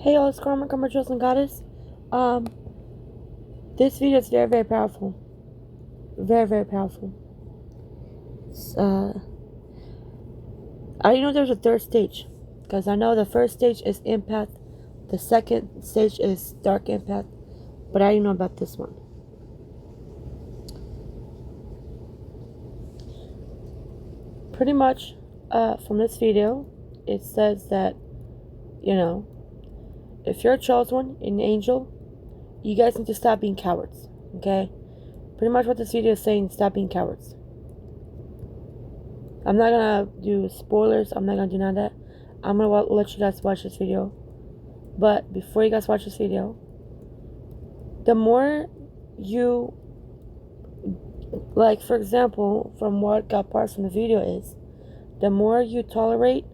Hey all, it's Karma, Commercials and Goddess. Um, this video is very, very powerful. Very, very powerful. I didn't know there was a third stage. Because I know the first stage is empath. The second stage is dark empath. But I didn't know about this one. Pretty much, from this video, it says that, if you're a chosen one, an angel, you guys need to stop being cowards. Okay? Pretty much what this video is saying, stop being cowards. I'm not gonna do spoilers. I'm not gonna do none of that. I'm gonna let you guys watch this video. But before you guys watch this video, the more you, like for example, from what got parts from the video is, the more you tolerate,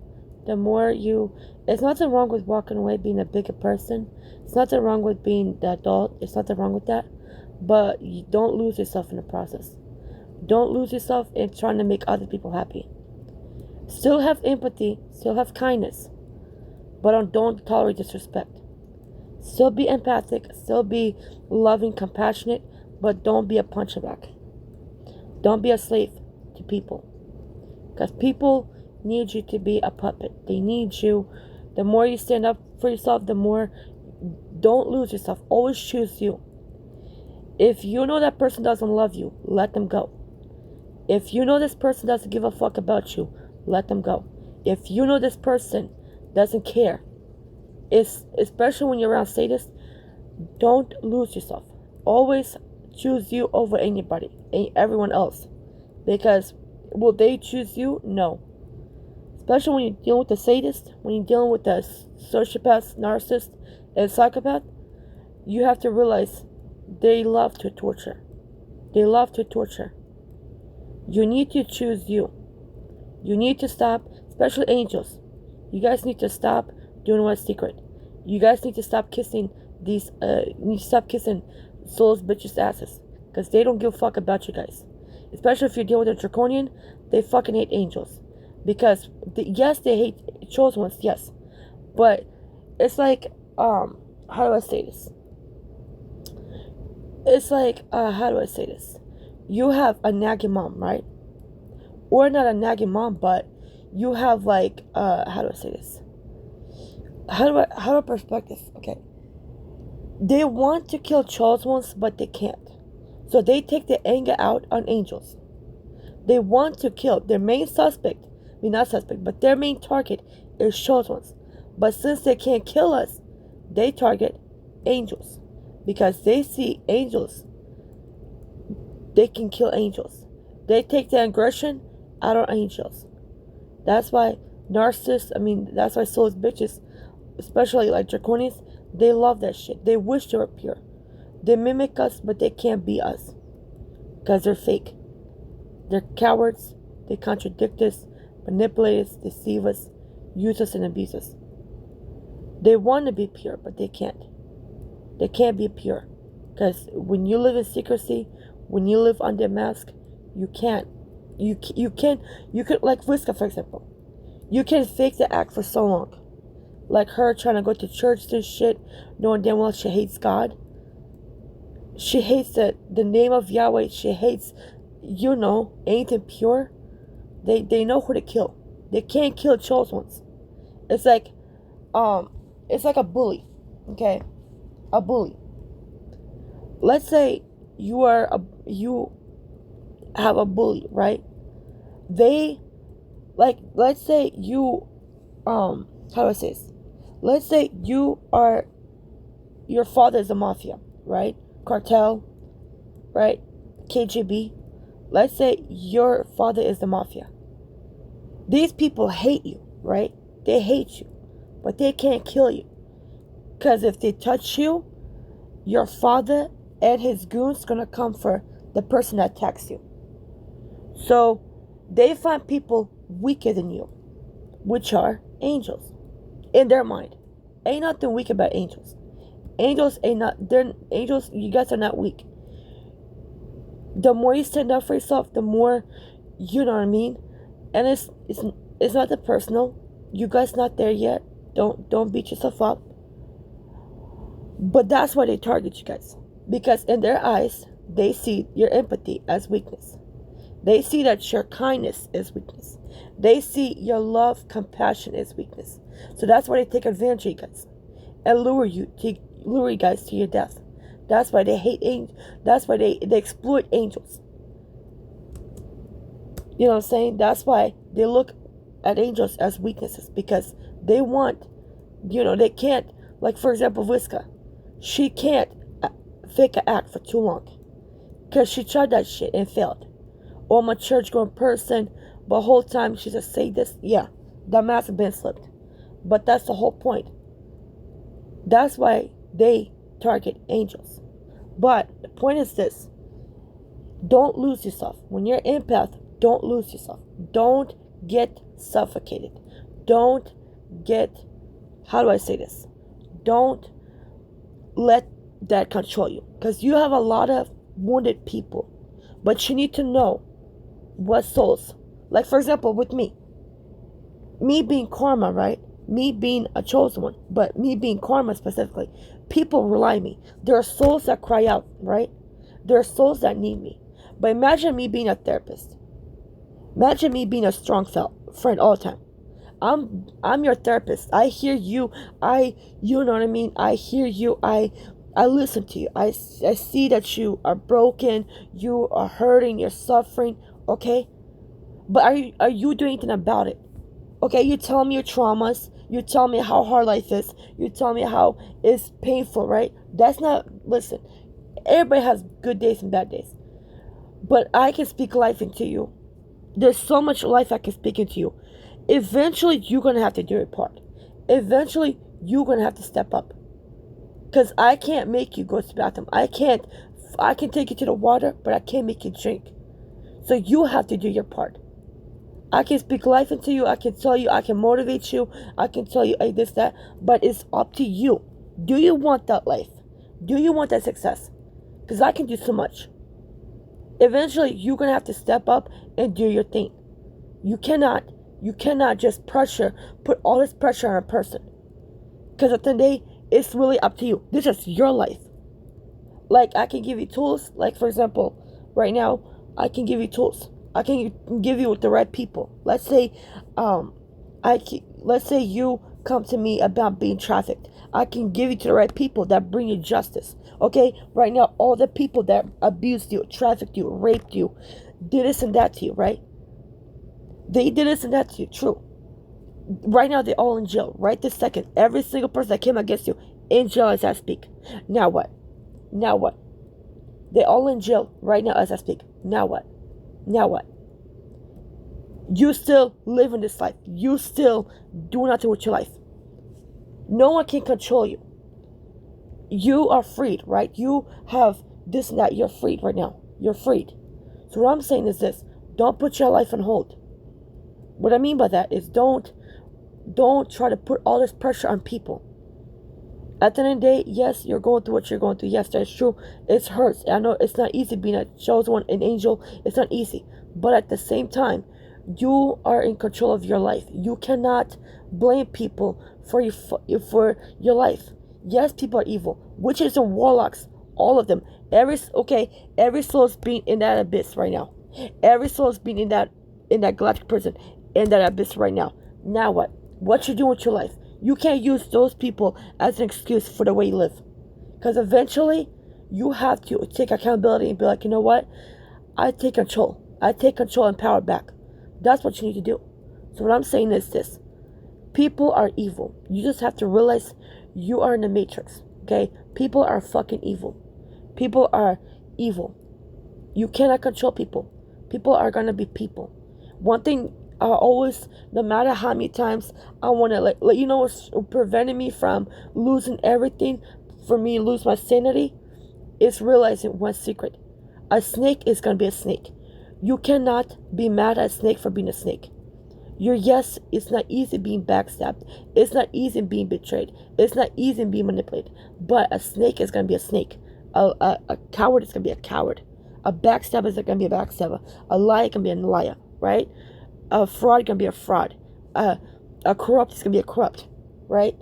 the more you, it's nothing wrong with walking away, being a bigger person. It's nothing wrong with being the adult. It's nothing wrong with that. But you don't lose yourself in the process. Don't lose yourself in trying to make other people happy. Still have empathy, still have kindness, but don't tolerate disrespect. Still be empathic, still be loving, compassionate, but don't be a punchback. Don't be a slave to people. Because people need you to be a puppet. They need you. The more you stand up for yourself, the more. Don't lose yourself. Always choose you. If you know that person doesn't love you, let them go. If you know this person doesn't give a fuck about you, let them go. If you know this person doesn't care, especially when you're around sadists, don't lose yourself. Always choose you over anybody, everyone else. Because will they choose you? No. Especially when you're dealing with the sadist, when you're dealing with the sociopath, narcissist, and psychopath, you have to realize they love to torture. They love to torture. You need to choose you. You need to stop, especially angels. You guys need to stop doing what's secret. You guys need to stop kissing these, you need to stop kissing souls, bitches' asses. Because they don't give a fuck about you guys. Especially if you're dealing with a draconian, they fucking hate angels. Because, yes, they hate chosen ones, yes. But, it's like, how do I say this? It's like, how do I say this? You have a nagging mom, right? Or not a nagging mom, but you have like, how do I say this? How do I perspective? Okay. They want to kill chosen ones, but they can't. So they take the anger out on angels. They want to kill their main suspect. I mean, not suspect, but their main target is chosen ones. But since they can't kill us, they target angels. Because they see angels. They can kill angels. They take the aggression out on angels. That's why narcissists, that's why souls bitches, especially like draconians, they love that shit. They wish they were pure. They mimic us, but they can't be us. Because they're fake. They're cowards. They contradict us, manipulate us, deceive us, use us, and abuse us. They want to be pure, but they can't. They can't be pure. Because when you live in secrecy, when you live under a mask, you can't. You can, like Whiska, for example. You can fake the act for so long. Like her trying to go to church and shit, knowing damn well she hates God. She hates the name of Yahweh. She hates, anything pure. They know who to kill. They can't kill chosen ones. It's like a bully. Okay? A bully. Let's say you have a bully, right? Let's say you, how do I say this? Let's say your father is a mafia, right? Cartel, right? KGB. Let's say your father is the mafia. These people hate you, right? They hate you, but they can't kill you. Because if they touch you, your father and his goons gonna come for the person that attacks you. So they find people weaker than you, which are angels. In their mind. Ain't nothing weak about angels. Angels, you guys are not weak. The more you stand up for yourself, the more, you know what I mean? And it's not that personal. You guys not there yet. Don't beat yourself up. But that's why they target you guys. Because in their eyes, they see your empathy as weakness. They see that your kindness is weakness. They see your love, compassion is weakness. So that's why they take advantage of you guys and lure you guys to your death. That's why they hate angels. That's why they exploit angels. You know what I'm saying? That's why they look at angels as weaknesses, because they want, they can't, like for example, Whiska. She can't fake an act for too long because she tried that shit and failed. Or I'm a church going person, but the whole time she's a sadist. Yeah, that mask has been slipped. But that's the whole point. That's why they target angels. But the point is this: don't lose yourself. When you're an empath, don't lose yourself. Don't get suffocated. Don't get, how do I say this? Don't let that control you. Because you have a lot of wounded people. But you need to know what souls. Like for example, with me being karma, right? Me being a chosen one, but me being karma specifically, people rely on me. There are souls that cry out, right? There are souls that need me. But imagine me being a therapist. Imagine me being a strong friend all the time. I'm your therapist. I hear you. You know what I mean? I hear you. I listen to you. I see that you are broken. You are hurting. You're suffering. Okay? But are you doing anything about it? Okay, you tell me your traumas. You tell me how hard life is. You tell me how it's painful, right? That's not, listen, everybody has good days and bad days. But I can speak life into you. There's so much life I can speak into you. Eventually, you're going to have to do your part. Eventually, you're going to have to step up. Because I can't make you go to the bathroom. I can take you to the water, but I can't make you drink. So you have to do your part. I can speak life into you. I can tell you. I can motivate you. I can tell you, hey, this, that. But it's up to you. Do you want that life? Do you want that success? Because I can do so much. Eventually, you're going to have to step up and do your thing. You cannot just put all this pressure on a person. Because at the end of the day, it's really up to you. This is your life. Like, I can give you tools. Like, for example, right now, I can give you tools. I can give you with the right people. Let's say, let's say you come to me about being trafficked. I can give you to the right people that bring you justice. Okay? Right now, all the people that abused you, trafficked you, raped you, did this and that to you, right? They did this and that to you, true. Right now, they're all in jail. Right this second, every single person that came against you, in jail as I speak. Now what? Now what? They're all in jail right now as I speak. Now what? Now what? You still living this life. You still do nothing with your life. No one can control you. You are freed, right? You have this and that. You're freed right now. You're freed. So what I'm saying is this: don't put your life on hold. What I mean by that is don't try to put all this pressure on people. At the end of the day, yes, you're going through what you're going through. Yes, that's true. It hurts. I know it's not easy being a chosen one, an angel. It's not easy. But at the same time, you are in control of your life. You cannot blame people for your life. Yes, people are evil. Witches and warlocks, all of them. Every soul is being in that abyss right now. Every soul is being in that galactic prison, in that abyss right now. Now what? What you doing with your life? You can't use those people as an excuse for the way you live. Because eventually, you have to take accountability and be like, you know what? I take control. I take control and power back. That's what you need to do. So what I'm saying is this: people are evil. You just have to realize you are in the matrix. Okay? People are fucking evil. People are evil. You cannot control people. People are gonna be people. One thing I always, no matter how many times I want to let you know what's preventing me from losing everything, for me to lose my sanity, is realizing one secret: a snake is gonna be a snake. You cannot be mad at a snake for being a snake. Yes, it's not easy being backstabbed. It's not easy being betrayed. It's not easy being manipulated. But a snake is going to be a snake. A coward is going to be a coward. A backstabber is going to be a backstabber. A liar can be a liar, right? A fraud is going to be a fraud. A corrupt is going to be a corrupt, right?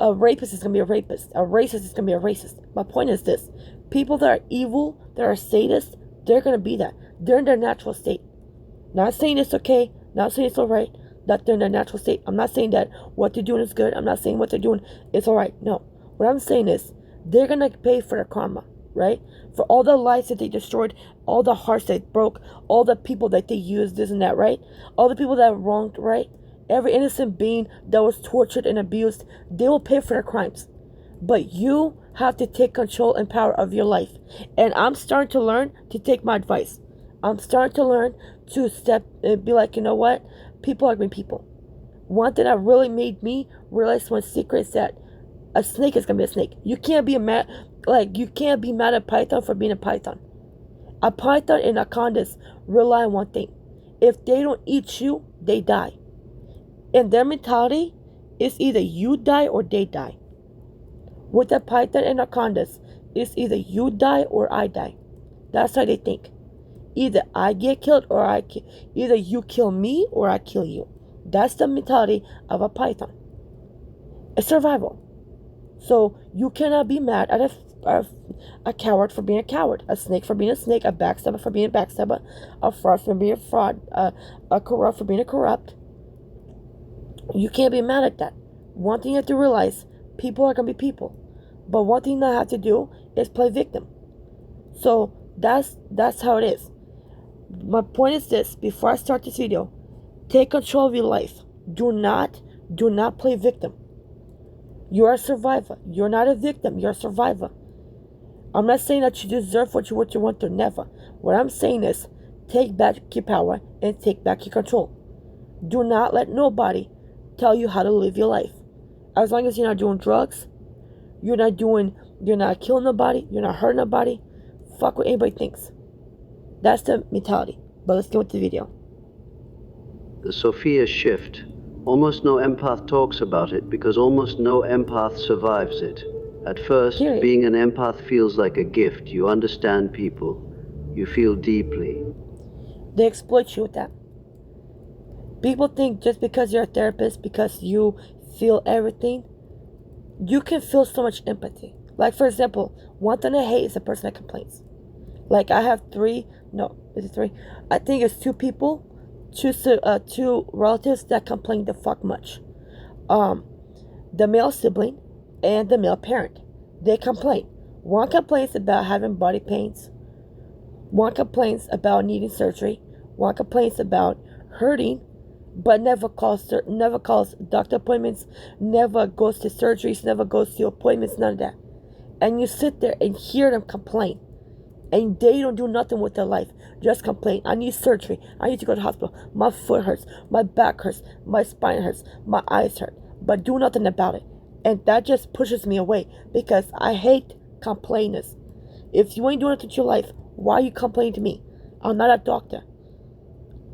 A rapist is going to be a rapist. A racist is going to be a racist. My point is this. People that are evil, that are sadists, they're going to be that. They're in their natural state. Not saying it's okay. Not saying it's alright. That they're in their natural state. I'm not saying that what they're doing is good. I'm not saying what they're doing is alright. No. What I'm saying is they're going to pay for their karma. Right? For all the lives that they destroyed, all the hearts they broke, all the people that they used, this and that, right? All the people that wronged, right? Every innocent being that was tortured and abused, they will pay for their crimes. But you have to take control and power of your life. And I'm starting to learn to take my advice. I'm starting to learn to step and be like, you know what? People are being people. One thing that really made me realize one secret is that a snake is gonna be a snake. You can't be mad at Python for being a Python. A Python and anacondas rely on one thing. If they don't eat you, they die. And their mentality is either you die or they die. With the Python and anacondas, it's either you die or I die. That's how they think. Either I get killed or either you kill me or I kill you. That's the mentality of a Python. It's survival. So you cannot be mad at a coward for being a coward, a snake for being a snake, a backstabber for being a backstabber, a fraud for being a fraud, a corrupt for being a corrupt. You can't be mad at that. One thing you have to realize, people are going to be people. But one thing I have to do is play victim. So that's how it is. My point is this, before I start this video, take control of your life. Do not play victim. You're a survivor. You're not a victim. You're a survivor. I'm not saying that you deserve what you want to, never. What I'm saying is, take back your power and take back your control. Do not let nobody tell you how to live your life. As long as you're not doing drugs, you're not killing nobody, you're not hurting nobody, fuck what anybody thinks. That's the mentality. But let's get with the video. The Sophia shift. Almost no empath talks about it because almost no empath survives it. At first, being an empath feels like a gift. You understand people. You feel deeply. They exploit you with that. People think just because you're a therapist, because you feel everything, you can feel so much empathy. Like, for example, one thing I hate is the person that complains. Like, I have three? I think it's two people, two relatives that complain the fuck much. The male sibling and the male parent. They complain. One complains about having body pains. One complains about needing surgery. One complains about hurting, but never calls doctor appointments, never goes to surgeries, never goes to appointments, none of that. And you sit there and hear them complain. And they don't do nothing with their life. Just complain. I need surgery. I need to go to the hospital. My foot hurts. My back hurts. My spine hurts. My eyes hurt. But do nothing about it. And that just pushes me away. Because I hate complainers. If you ain't doing it with your life, why are you complaining to me? I'm not a doctor.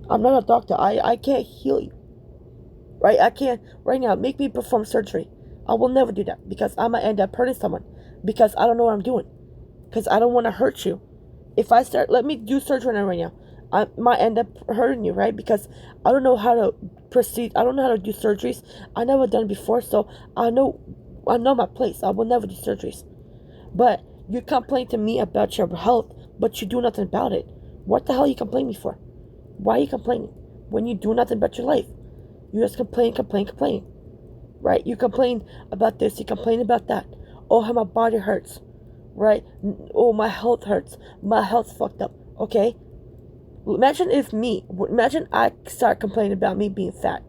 I can't heal you. Right? I can't, right now, make me perform surgery. I will never do that. Because I'm going to end up hurting someone. Because I don't know what I'm doing. Because I don't want to hurt you. If I let me do surgery right now, I might end up hurting you, right? Because I don't know how to proceed. I don't know how to do surgeries. I never done it before, so I know my place. I will never do surgeries. But you complain to me about your health, but you do nothing about it. What the hell are you complaining for? Why are you complaining when you do nothing about your life? You just complain. Right? You complain about this. You complain about that. Oh, how my body hurts. Right? Oh, my health hurts. My health's fucked up. Okay? Imagine I start complaining about me being fat.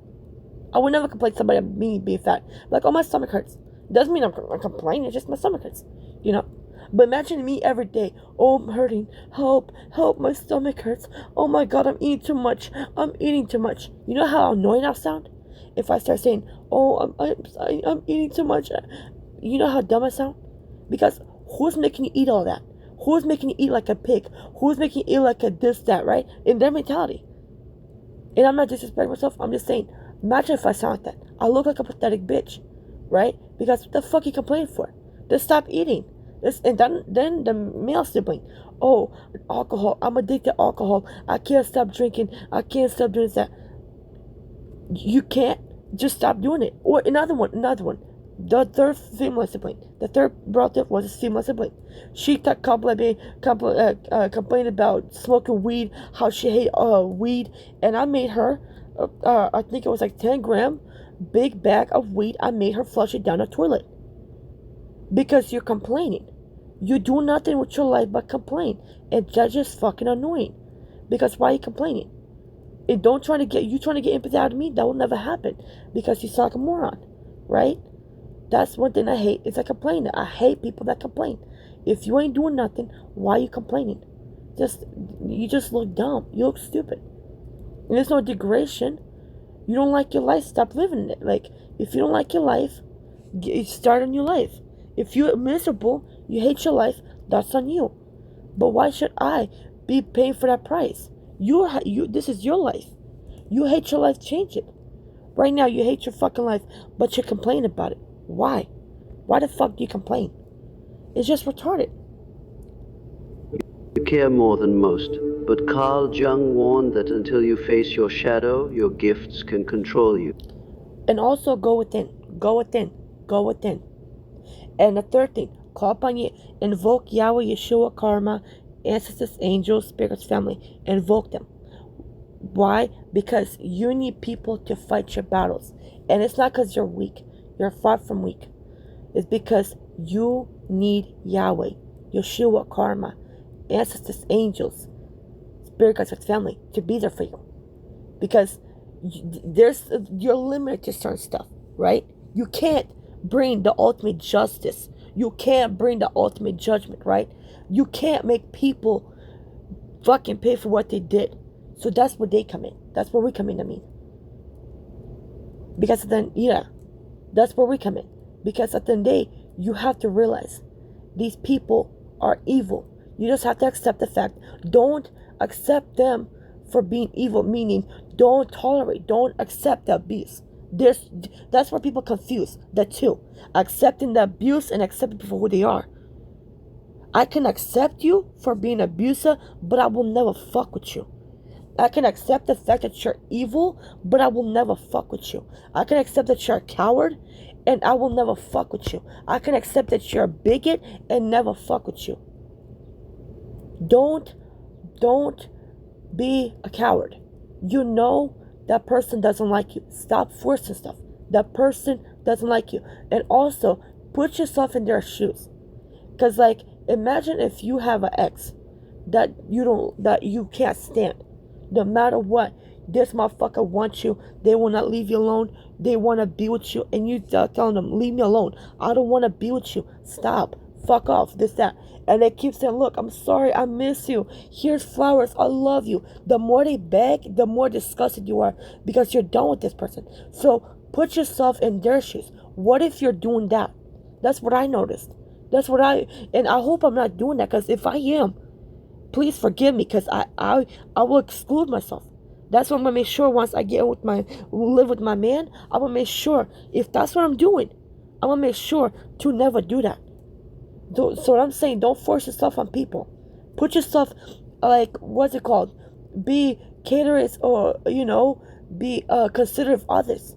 I would never complain to somebody about me being fat. Like, oh, my stomach hurts. Doesn't mean I'm complaining. It's just my stomach hurts. You know? But imagine me every day. Oh, I'm hurting. Help. My stomach hurts. Oh my God, I'm eating too much. You know how annoying I sound? If I start saying, oh, I'm eating too much. You know how dumb I sound? Because who's making you eat all that? Who's making you eat like a pig? Who's making you eat like a this, that, right? In their mentality. And I'm not disrespecting myself. I'm just saying, imagine if I sound like that. I look like a pathetic bitch, right? Because what the fuck you complaining for? Just stop eating. And then the male sibling. Oh, alcohol. I'm addicted to alcohol. I can't stop drinking. I can't stop doing that. You can't. Just stop doing it. Or another one. The third female sibling, the third relative was a female sibling. She kept complaining about smoking weed, how she hated weed, and I made her, I think it was like 10-gram, big bag of weed. I made her flush it down the toilet because you're complaining. You do nothing with your life but complain, and that's just fucking annoying. Because why are you complaining? And don't try to get empathy out of me. That will never happen because you sound like a moron, right? That's one thing I hate. It's like complaining. I hate people that complain. If you ain't doing nothing, why are you complaining? You just look dumb. You look stupid. And there's no degradation. You don't like your life, stop living it. Like, if you don't like your life, start a new life. If you're miserable, you hate your life, that's on you. But why should I be paying for that price? This is your life. You hate your life, change it. Right now, you hate your fucking life, but you're complaining about it. Why? Why the fuck do you complain? It's just retarded. You care more than most, but Carl Jung warned that until you face your shadow, your gifts can control you. And also go within. Go within. Go within. And the third thing, call upon you, invoke Yahweh, Yeshua, Karma, ancestors, angels, spirits, family. Invoke them. Why? Because you need people to fight your battles. And it's not because you're weak. You're far from weak. It's because you need Yahweh, Yeshua, Karma, ancestors, angels, spirit guides, family to be there for you. Because you're limited to certain stuff, right? You can't bring the ultimate justice. You can't bring the ultimate judgment, right? You can't make people fucking pay for what they did. So that's where they come in. That's where we come in, I mean. Because then, yeah, that's where we come in. Because at the end of the day, you have to realize these people are evil. You just have to accept the fact. Don't accept them for being evil, meaning don't tolerate, don't accept the abuse. That's where people confuse the two. Accepting the abuse and accepting people for who they are. I can accept you for being an abuser, but I will never fuck with you. I can accept the fact that you're evil, but I will never fuck with you. I can accept that you're a coward, and I will never fuck with you. I can accept that you're a bigot and never fuck with you. Don't be a coward. You know that person doesn't like you. Stop forcing stuff. That person doesn't like you. And also, put yourself in their shoes. Because, like, imagine if you have an ex that you can't stand. No matter what, this motherfucker wants you. They will not leave you alone. They want to be with you. And you telling them, leave me alone. I don't want to be with you. Stop. Fuck off. This, that. And they keep saying, look, I'm sorry. I miss you. Here's flowers. I love you. The more they beg, the more disgusted you are because you're done with this person. So put yourself in their shoes. What if you're doing that? That's what I noticed. And I hope I'm not doing that, because if I am, please forgive me, because I will exclude myself. That's what I'm gonna make sure once I live with my man. I'm gonna make sure, if that's what I'm doing, I'm gonna make sure to never do that. So what I'm saying, don't force yourself on people. Put yourself, like, what's it called? Be caterers, or be considerate of others.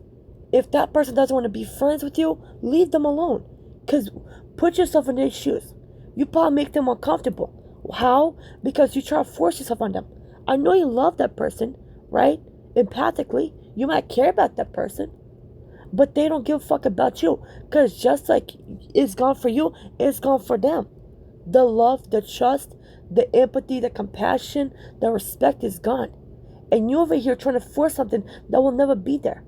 If that person doesn't want to be friends with you, leave them alone. Because put yourself in their shoes. You probably make them uncomfortable. How? Because you try to force yourself on them. I know you love that person, right? Empathically, you might care about that person, but they don't give a fuck about you. Because just like it's gone for you, it's gone for them. The love, the trust, the empathy, the compassion, the respect is gone. And you over here trying to force something that will never be there.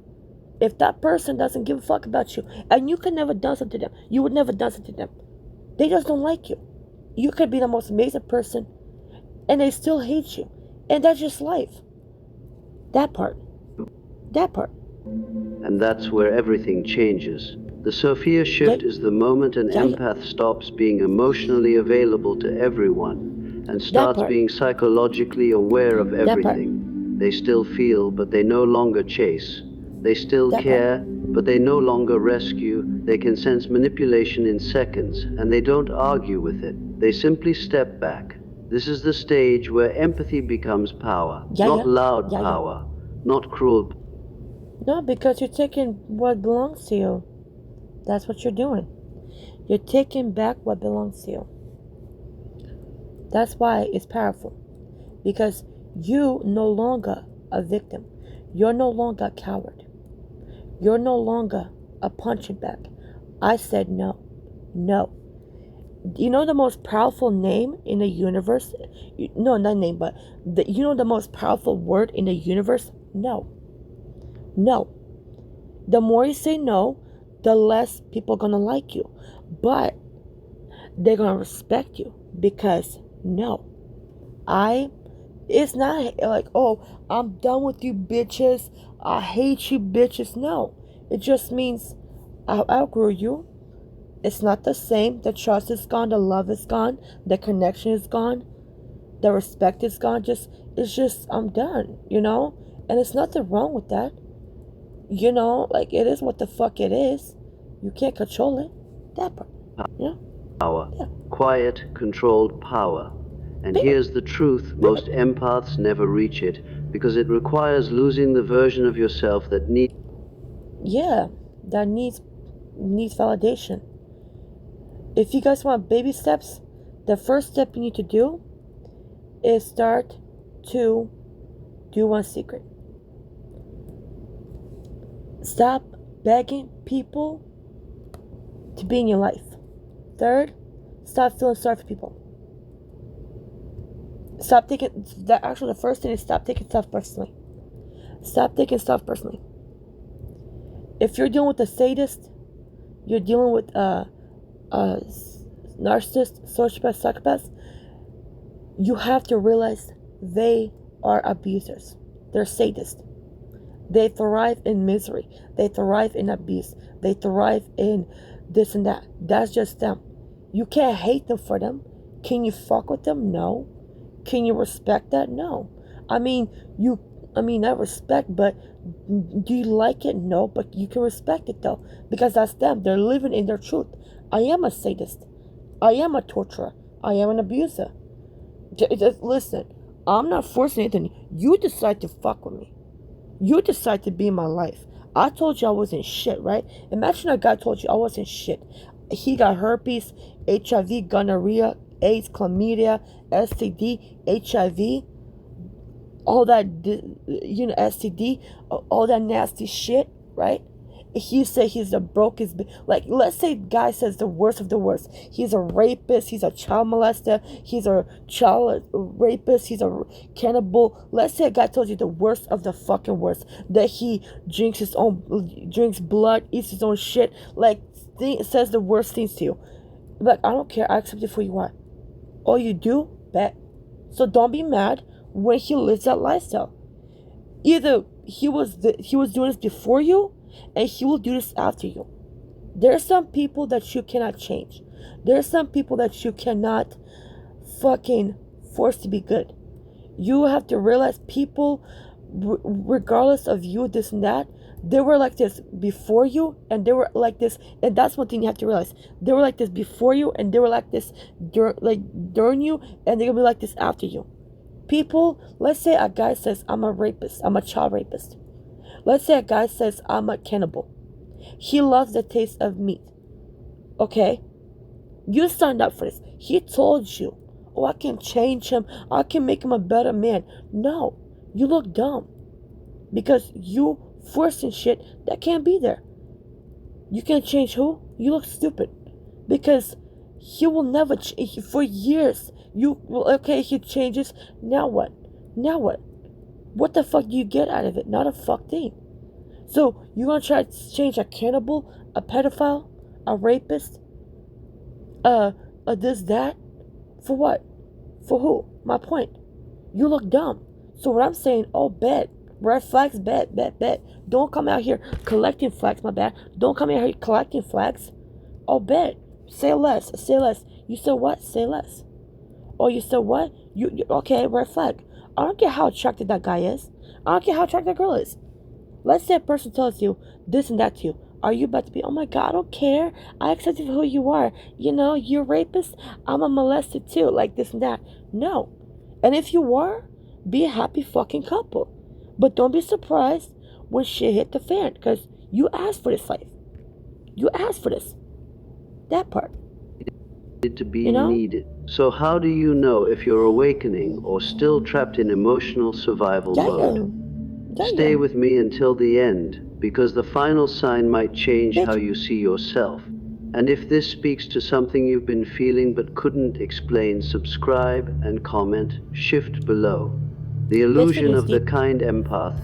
If that person doesn't give a fuck about you, and you can never done something to them, you would never done something to them. They just don't like you. You could be the most amazing person, and they still hate you. And that's just life. That part. And that's where everything changes. The Sophia shift is the moment an empath stops being emotionally available to everyone and starts being psychologically aware of everything. They still feel, but they no longer chase. They still care, but they no longer rescue. They can sense manipulation in seconds, and they don't argue with it. They simply step back. This is the stage where empathy becomes power, not loud power, not cruel. No, because you're taking what belongs to you. That's what you're doing. You're taking back what belongs to you. That's why it's powerful. Because you no longer a victim. You're no longer a coward. You're no longer a punching bag. I said no. No. You know the most powerful name in the universe? No, not name, but you know the most powerful word in the universe? No. No. The more you say no, the less people are going to like you. But they're going to respect you because no. It's not like, oh, I'm done with you bitches. I hate you bitches. No. It just means I outgrew you. It's not the same. The trust is gone. The love is gone. The connection is gone. The respect is gone. It's just, I'm done, you know? And it's nothing wrong with that. You know, like, it is what the fuck it is. You can't control it. That part. Yeah. Power. Yeah. Quiet, controlled power. And here's the truth, most empaths never reach it because it requires losing the version of yourself that needs validation. If you guys want baby steps, the first step you need to do is start to do one secret. Stop begging people to be in your life. Third, stop feeling sorry for people. The first thing is stop taking stuff personally. Stop taking stuff personally. If you're dealing with a sadist, you're dealing with a narcissist, sociopath, psychopath, you have to realize they are abusers. They're sadists. They thrive in misery. They thrive in abuse. They thrive in this and that. That's just them. You can't hate them for them. Can you fuck with them? No. Can you respect that? No. I mean, not respect, but do you like it? No, but you can respect it though, because that's them. They're living in their truth. I am a sadist. I am a torturer. I am an abuser. Just listen. I'm not forcing anything. You decide to fuck with me. You decide to be in my life. I told you I wasn't shit, right? Imagine a guy told you I wasn't shit. He got herpes, HIV, gonorrhea, AIDS, chlamydia, STD, HIV, all that, STD, all that nasty shit, right? He said he's the brokest, like, let's say guy says the worst of the worst. He's a rapist, he's a child molester, he's a child rapist, he's a cannibal. Let's say a guy told you the worst of the fucking worst, that he drinks blood, eats his own shit, like, says the worst things to you. Like, I don't care, I accept you for who you are. All you do, bet. So don't be mad when he lives that lifestyle. Either he was doing this before you, and he will do this after you. There are some people that you cannot change. There are some people that you cannot fucking force to be good. You have to realize people, regardless of you, this and that, they were like this before you, and they were like this, and that's one thing you have to realize. They were like this before you, and they were like this during you, and they're gonna be like this after you. People, let's say a guy says, I'm a rapist, I'm a child rapist. Let's say a guy says, I'm a cannibal. He loves the taste of meat. Okay? You signed up for this. He told you, oh, I can change him. I can make him a better man. No. You look dumb. Because you forcing shit that can't be there. You can't change who? You look stupid. Because he will never change. For years. He changes. Now what? Now what? What the fuck do you get out of it? Not a fuck thing. So, you gonna try to change a cannibal, a pedophile, a rapist, this, that? For what? For who? My point. You look dumb. So what I'm saying, bet. Red flags, bet. Don't come out here collecting flags, my bad. Don't come out here collecting flags. Bet. Say less. You said what? Say less. Oh, you said what? Okay, red flag. I don't care how attractive that guy is. I don't care how attractive that girl is. Let's say a person tells you this and that to you. Are you about to be, oh my God, I don't care. I accept you for who you are. You're a rapist. I'm a molester too. Like this and that. No. And if you are, be a happy fucking couple. But don't be surprised when shit hit the fan. Because you asked for this life. You asked for this. That part. To be needed. So how do you know if you're awakening or still trapped in emotional survival mode? Stay with me until the end, because the final sign might change how you see yourself. And if this speaks to something you've been feeling but couldn't explain, subscribe and comment, shift below. The illusion of the kind empath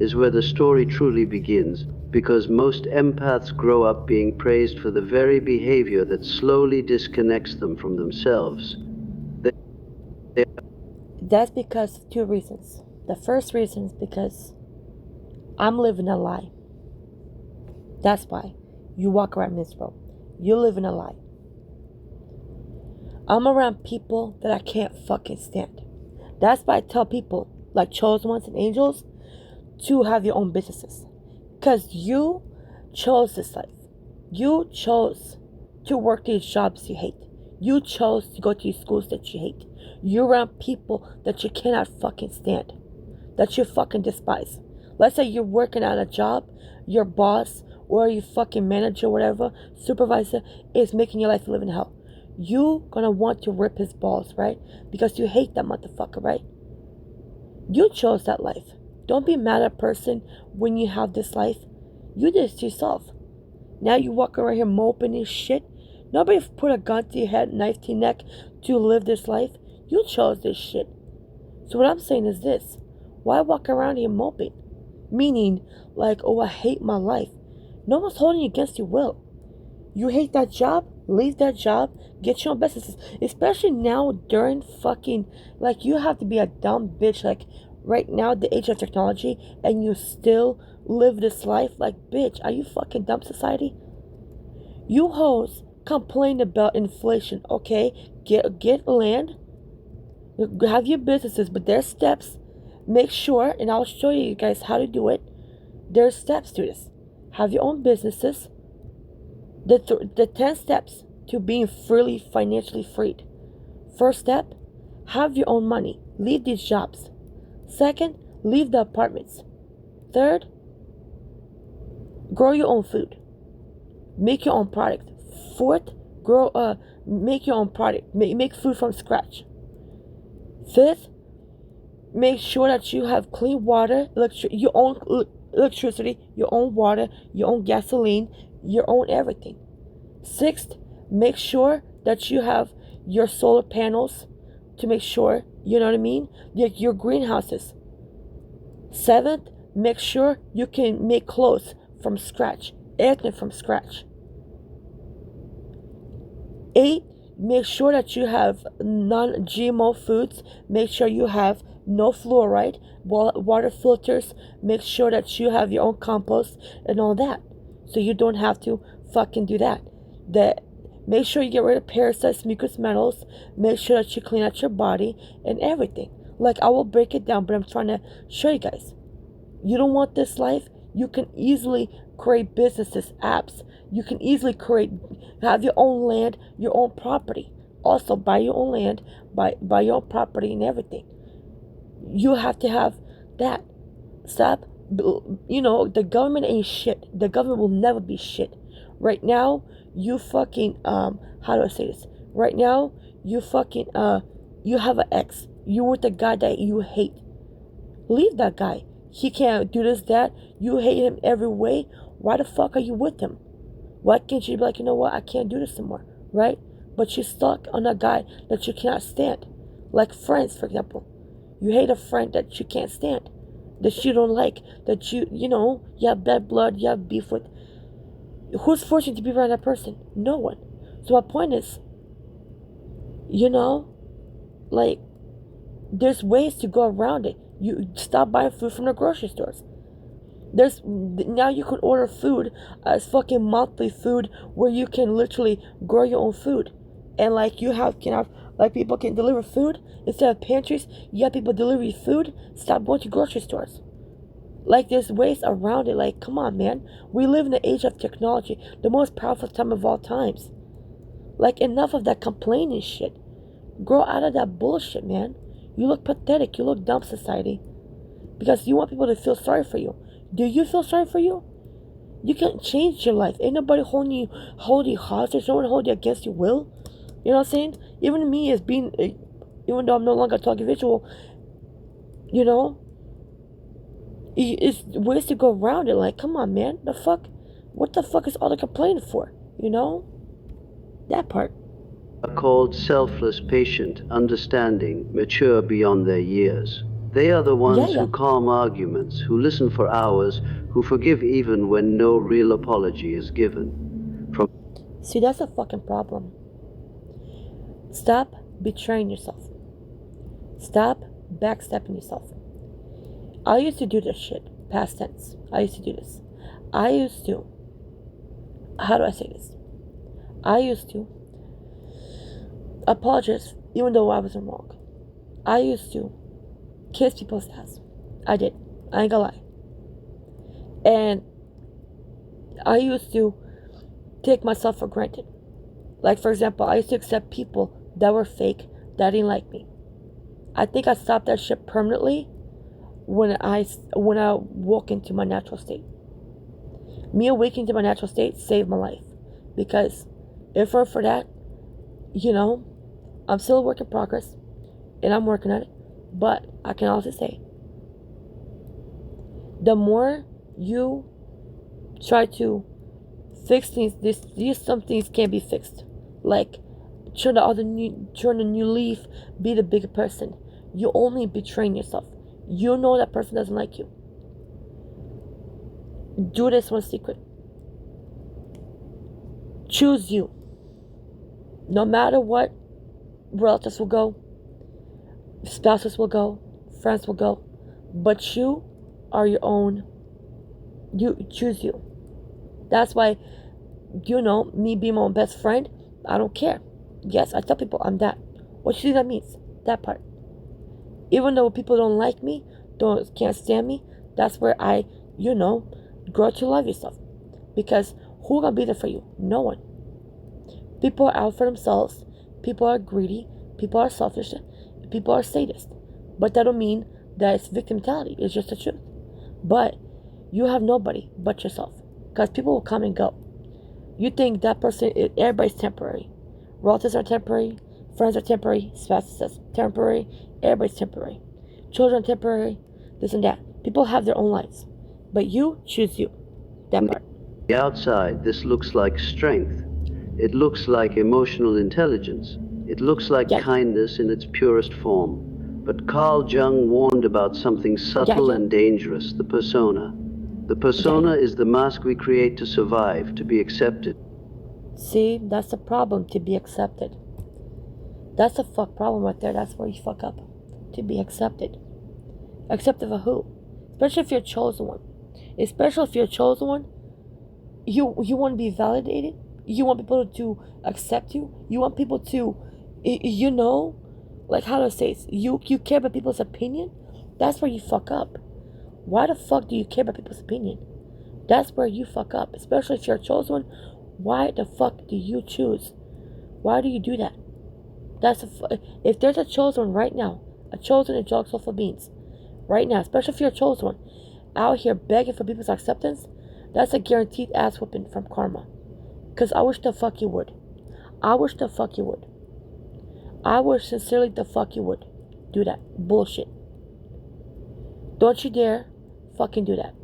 is where the story truly begins, because most empaths grow up being praised for the very behavior that slowly disconnects them from themselves. That's because of two reasons. The first reason is because I'm living a lie. That's why you walk around miserable. You live in a lie. I'm around people that I can't fucking stand. That's why I tell people, like chosen ones and angels, to have your own businesses. Because you chose this life. You chose to work these jobs you hate. You chose to go to these schools that you hate. You're around people that you cannot fucking stand. That you fucking despise. Let's say you're working at a job, your boss, or your fucking manager, whatever, supervisor, is making your life live in hell. You gonna want to rip his balls, right? Because you hate that motherfucker, right? You chose that life. Don't be mad at a person when you have this life. You did it to yourself. Now you walk around here moping and shit. Nobody put a gun to your head, knife to your neck to live this life. You chose this shit. So what I'm saying is this. Why walk around here moping? Meaning, like, oh, I hate my life. No one's holding you against your will. You hate that job? Leave that job. Get your own businesses. Especially now during fucking, like, you have to be a dumb bitch, like, right now, the age of technology, and you still live this life. Like, bitch, are you fucking dumb, society? You hoes complain about inflation, okay? Get land. Have your businesses, but there's steps. Make sure, and I'll show you guys how to do it. There's steps to this. Have your own businesses. The 10 steps to being freely financially freed. First step, have your own money. Leave these jobs. Second, leave the apartments. Third, grow your own food. Make your own product. Fourth, make your own product. Make food from scratch. Fifth, make sure that you have clean water, your own electricity, your own water, your own gasoline, your own everything. Sixth, make sure that you have your solar panels to make sure, you know what I mean, your greenhouses. Seventh, make sure you can make clothes from scratch, everything from scratch. 8, make sure that you have non-GMO foods. Make sure you have no fluoride, water filters. Make sure that you have your own compost and all that. So you don't have to fucking do that. Make sure you get rid of parasites, mucous metals. Make sure that you clean out your body and everything. Like, I will break it down, but I'm trying to show you guys. You don't want this life? You can easily create businesses, apps. You can easily have your own land, your own property. Also, buy your own land, buy your own property and everything. You have to have that. Stop. The government ain't shit. The government will never be shit. Right now, you fucking, how do I say this? Right now, you fucking, you have an ex. You with the guy that you hate. Leave that guy. He can't do this, that. You hate him every way. Why the fuck are you with him? Why can't you be like, you know what, I can't do this anymore, right? But you're stuck on a guy that you cannot stand. Like friends, for example. You hate a friend that you can't stand. That you don't like. That you have bad blood, you have beef with. Who's forcing you to be around that person? No one. So my point is, like, there's ways to go around it. You stop buying food from the grocery stores. Now you can order food as fucking monthly food where you can literally grow your own food. And like people can deliver food instead of pantries. You have people deliver you food. Stop going to grocery stores. Like, there's ways around it. Like, come on, man. We live in the age of technology, the most powerful time of all times. Like, enough of that complaining shit. Grow out of that bullshit, man. You look pathetic. You look dumb, society. Because you want people to feel sorry for you. Do you feel sorry for you? You can't change your life. Ain't nobody holding you hostage. No one holding you against your will. You know what I'm saying? Even me as being, even though I'm no longer a talking visual, you know, it's ways to go around it. Like, come on, man. The fuck? What the fuck is all the complaining for? You know? That part. Are called selfless, patient, understanding, mature beyond their years. They are the ones who calm arguments, who listen for hours, who forgive even when no real apology is given. See, that's a fucking problem. Stop betraying yourself. Stop backstepping yourself. I used to do this shit. Past tense. I used to do this. I used to. How do I say this? I used to apologize even though I wasn't wrong. I used to kiss people's ass. I did. I ain't gonna lie. And I used to take myself for granted. Like, for example, I used to accept people that were fake, that didn't like me. I think I stopped that shit permanently when I woke into my natural state. Me awakening to my natural state saved my life. Because if it weren't for that, you know, I'm still a work in progress. And I'm working on it. But I can also say, the more you try to fix things, some things can't be fixed. Like, turn a new leaf, be the bigger person. You only betraying yourself. You know that person doesn't like you. Do this one secret. Choose you. No matter what, relatives will go, spouses will go, friends will go, but you are your own. You choose you. That's why, you know, me being my own best friend, I don't care. Yes, I tell people I'm that. What you think that means? That part. Even though people don't like me, can't stand me, that's where I, you know, grow to love yourself. Because who gonna be there for you? No one. People are out for themselves. People are greedy. People are selfish. People are sadists. But that don't mean that it's victim mentality. It's just the truth. But you have nobody but yourself. Because people will come and go. You think that person, everybody's temporary. Relatives are temporary. Friends are temporary. Spouses are temporary. Everybody's temporary. Children are temporary. This and that. People have their own lives. But you choose you. That part. On the outside, this looks like strength. It looks like emotional intelligence. It looks like kindness in its purest form. But Carl Jung warned about something subtle and dangerous, the persona. The persona is the mask we create to survive, to be accepted. See, that's the problem, to be accepted. That's the fuck problem right there. That's where you fuck up. To be accepted. Accepted of who? Especially if you're a chosen one. Especially if you're a chosen one, you want to be validated. You want people to accept you. You want people to, you know, like how to say this, you care about people's opinion. That's where you fuck up. Why the fuck do you care about people's opinion? That's where you fuck up. Especially if you're a chosen one. Why the fuck do you choose? Why do you do that? If there's a chosen one right now, a chosen angelic soulful beings, right now, especially if you're a chosen one, out here begging for people's acceptance, that's a guaranteed ass whooping from karma. Because I wish the fuck you would. I wish the fuck you would. I wish sincerely the fuck you would do that bullshit. Don't you dare fucking do that.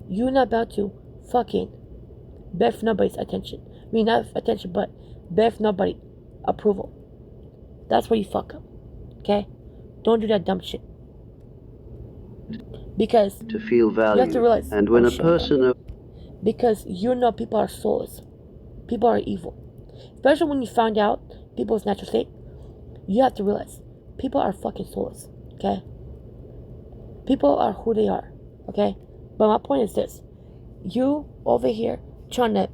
You're not about to fucking beg for nobody's attention. I mean, not attention, but beg for nobody approval. That's where you fuck up. Okay? Don't do that dumb shit. Because to feel value. You have to realize. And when a person... Because you know people are soulless. People are evil. Especially when you find out people's natural state. You have to realize people are fucking soulless. Okay? People are who they are. Okay? But my point is this. You over here trying to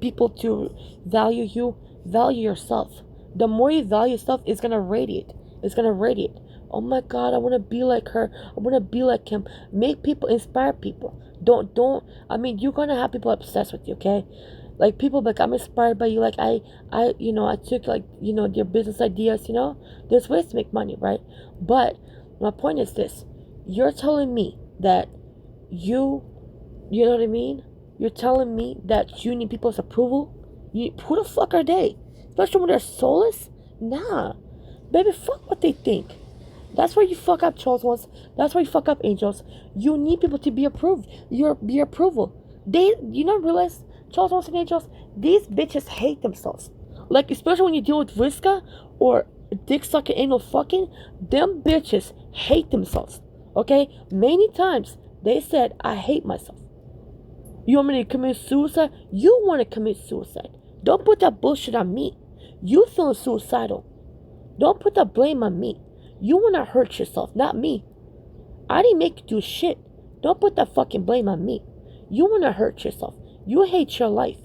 people to value you, value yourself. The more you value yourself, it's gonna radiate. It's gonna radiate. Oh my God, I wanna be like her. I wanna be like him. Make people, inspire people. Don't. I mean, you're gonna have people obsessed with you. Okay, like people like I'm inspired by you. Like I took like your business ideas. There's ways to make money, right? But my point is this: you're telling me that you know what I mean? You're telling me that you need people's approval? Who the fuck are they? Especially when they're soulless? Nah. Baby, fuck what they think. That's where you fuck up, chosen ones. That's where you fuck up, angels. You need people to be approved. Your approval. You not realize, chosen ones and angels, these bitches hate themselves. Like, especially when you deal with Vriska or dick sucking anal fucking, them bitches hate themselves. Okay? Many times they said, I hate myself. You want me to commit suicide? You want to commit suicide. Don't put that bullshit on me. You feeling suicidal. Don't put the blame on me. You want to hurt yourself, not me. I didn't make you do shit. Don't put that fucking blame on me. You want to hurt yourself. You hate your life.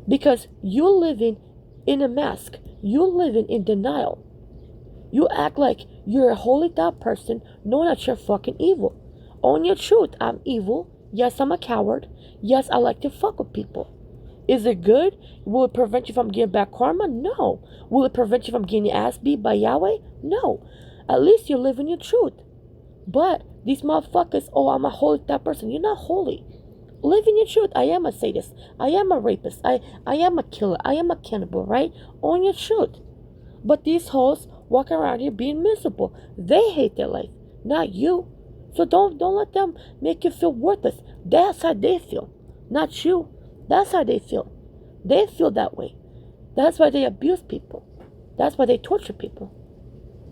Because you're living in a mask. You're living in denial. You act like you're a holy thought person knowing that you're fucking evil. Own your truth. I'm evil. Yes, I'm a coward. Yes, I like to fuck with people. Is it good? Will it prevent you from getting back karma? No. Will it prevent you from getting your ass beat by Yahweh? No. At least you're living your truth. But these motherfuckers, oh, I'm a holy that person. You're not holy. Live in your truth. I am a sadist. I am a rapist. I am a killer. I am a cannibal, right? Own your truth. But these hoes walk around here being miserable. They hate their life, not you. So don't let them make you feel worthless. That's how they feel, not you. That's how they feel. They feel that way. That's why they abuse people. That's why they torture people.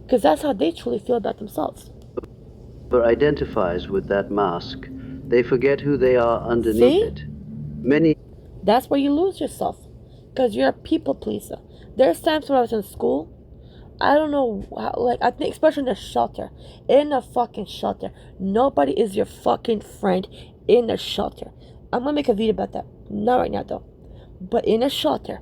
Because that's how they truly feel about themselves. Identifies with that mask. They forget who they are underneath it. That's where you lose yourself. Because you're a people pleaser. There's times when I was in school, I don't know how, like, I think especially in the shelter. In the fucking shelter. Nobody is your fucking friend in the shelter. I'm gonna make a video about that. Not right now though. But in a shelter,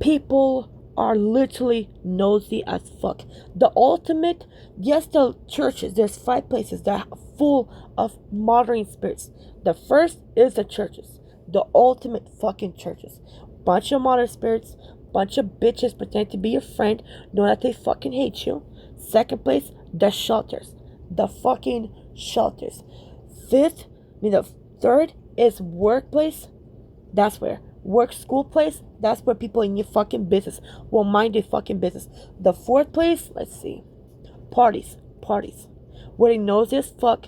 people are literally nosy as fuck. The ultimate, yes, the churches, there's 5 places that are full of modern spirits. The first is the churches. The ultimate fucking churches. Bunch of modern spirits, bunch of bitches pretend to be your friend, know that they fucking hate you. Second place, the shelters. The fucking shelters. The third is workplace. That's where. Work, school place. That's where people in your fucking business will mind their fucking business. The fourth place, let's see. Parties. Where they knows this fuck.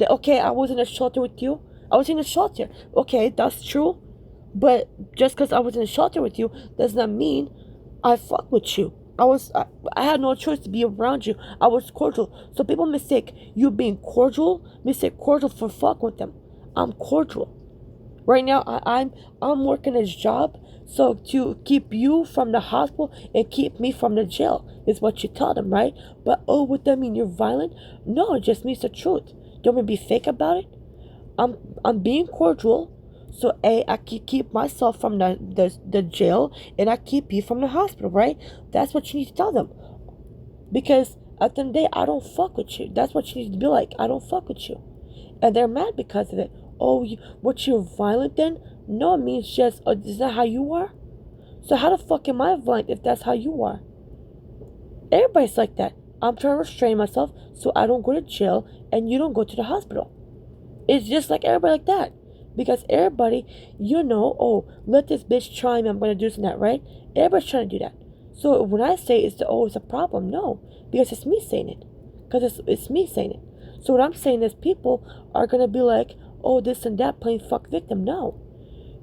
Okay, I was in a shelter with you. I was in a shelter. Okay, that's true. But just because I was in a shelter with you does not mean I fuck with you. I had no choice to be around you. I was cordial. So people mistake you being cordial, mistake cordial for fuck with them. I'm cordial. Right now, I'm working a job, so to keep you from the hospital and keep me from the jail is what you tell them, right? But oh, would that mean you're violent? No, it just means the truth. Don't want me to be fake about it. I'm being cordial, so I keep myself from the jail, and I keep you from the hospital, right? That's what you need to tell them, because at the end of the day, I don't fuck with you. That's what you need to be like. I don't fuck with you, and they're mad because of it. Oh, you're violent then? No, it means just, is that how you are? So how the fuck am I violent if that's how you are? Everybody's like that. I'm trying to restrain myself so I don't go to jail and you don't go to the hospital. It's just like everybody like that. Because everybody, oh, let this bitch try me, I'm going to do this and that, right? Everybody's trying to do that. So when I say it's a problem, no. Because it's me saying it. Because it's me saying it. So what I'm saying is people are going to be like, oh, this and that, playing fuck victim. No.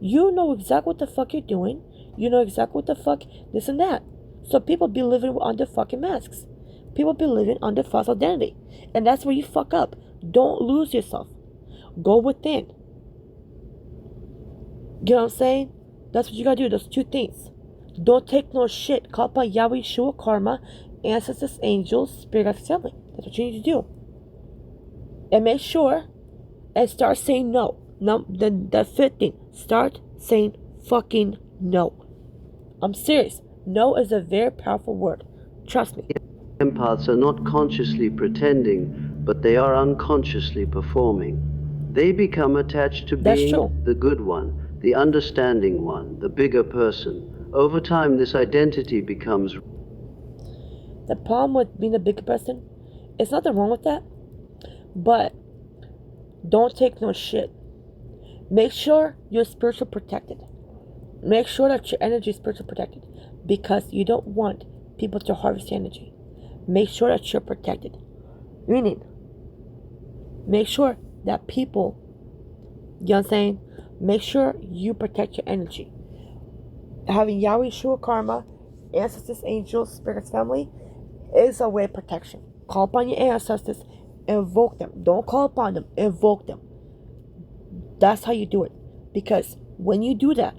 You know exactly what the fuck you're doing. You know exactly what the fuck this and that. So people be living under fucking masks. People be living under false identity. And that's where you fuck up. Don't lose yourself. Go within. You know what I'm saying? That's what you gotta do. Those 2 things. Don't take no shit. Call upon Yahweh, Yeshua, Karma, ancestors, angels, spirit guides, family. That's what you need to do. And make sure and start saying no. No, the 5th thing. Start saying fucking no. I'm serious. No is a very powerful word. Trust me. Empaths are not consciously pretending, but they are unconsciously performing. They become attached to being the good one, the understanding one, the bigger person. Over time, this identity becomes... The problem with being a bigger person, it's nothing wrong with that, but don't take no shit. Make sure you're spiritually protected. Make sure that your energy is spiritually protected because you don't want people to harvest your energy. Make sure that you're protected. Meaning, make sure that people, you know what I'm saying? Make sure you protect your energy. Having Yahweh, Shua, Karma, ancestors, angels, spirits, family is a way of protection. Call upon your ancestors, invoke them. Don't call upon them, invoke them. That's how you do it. Because when you do that,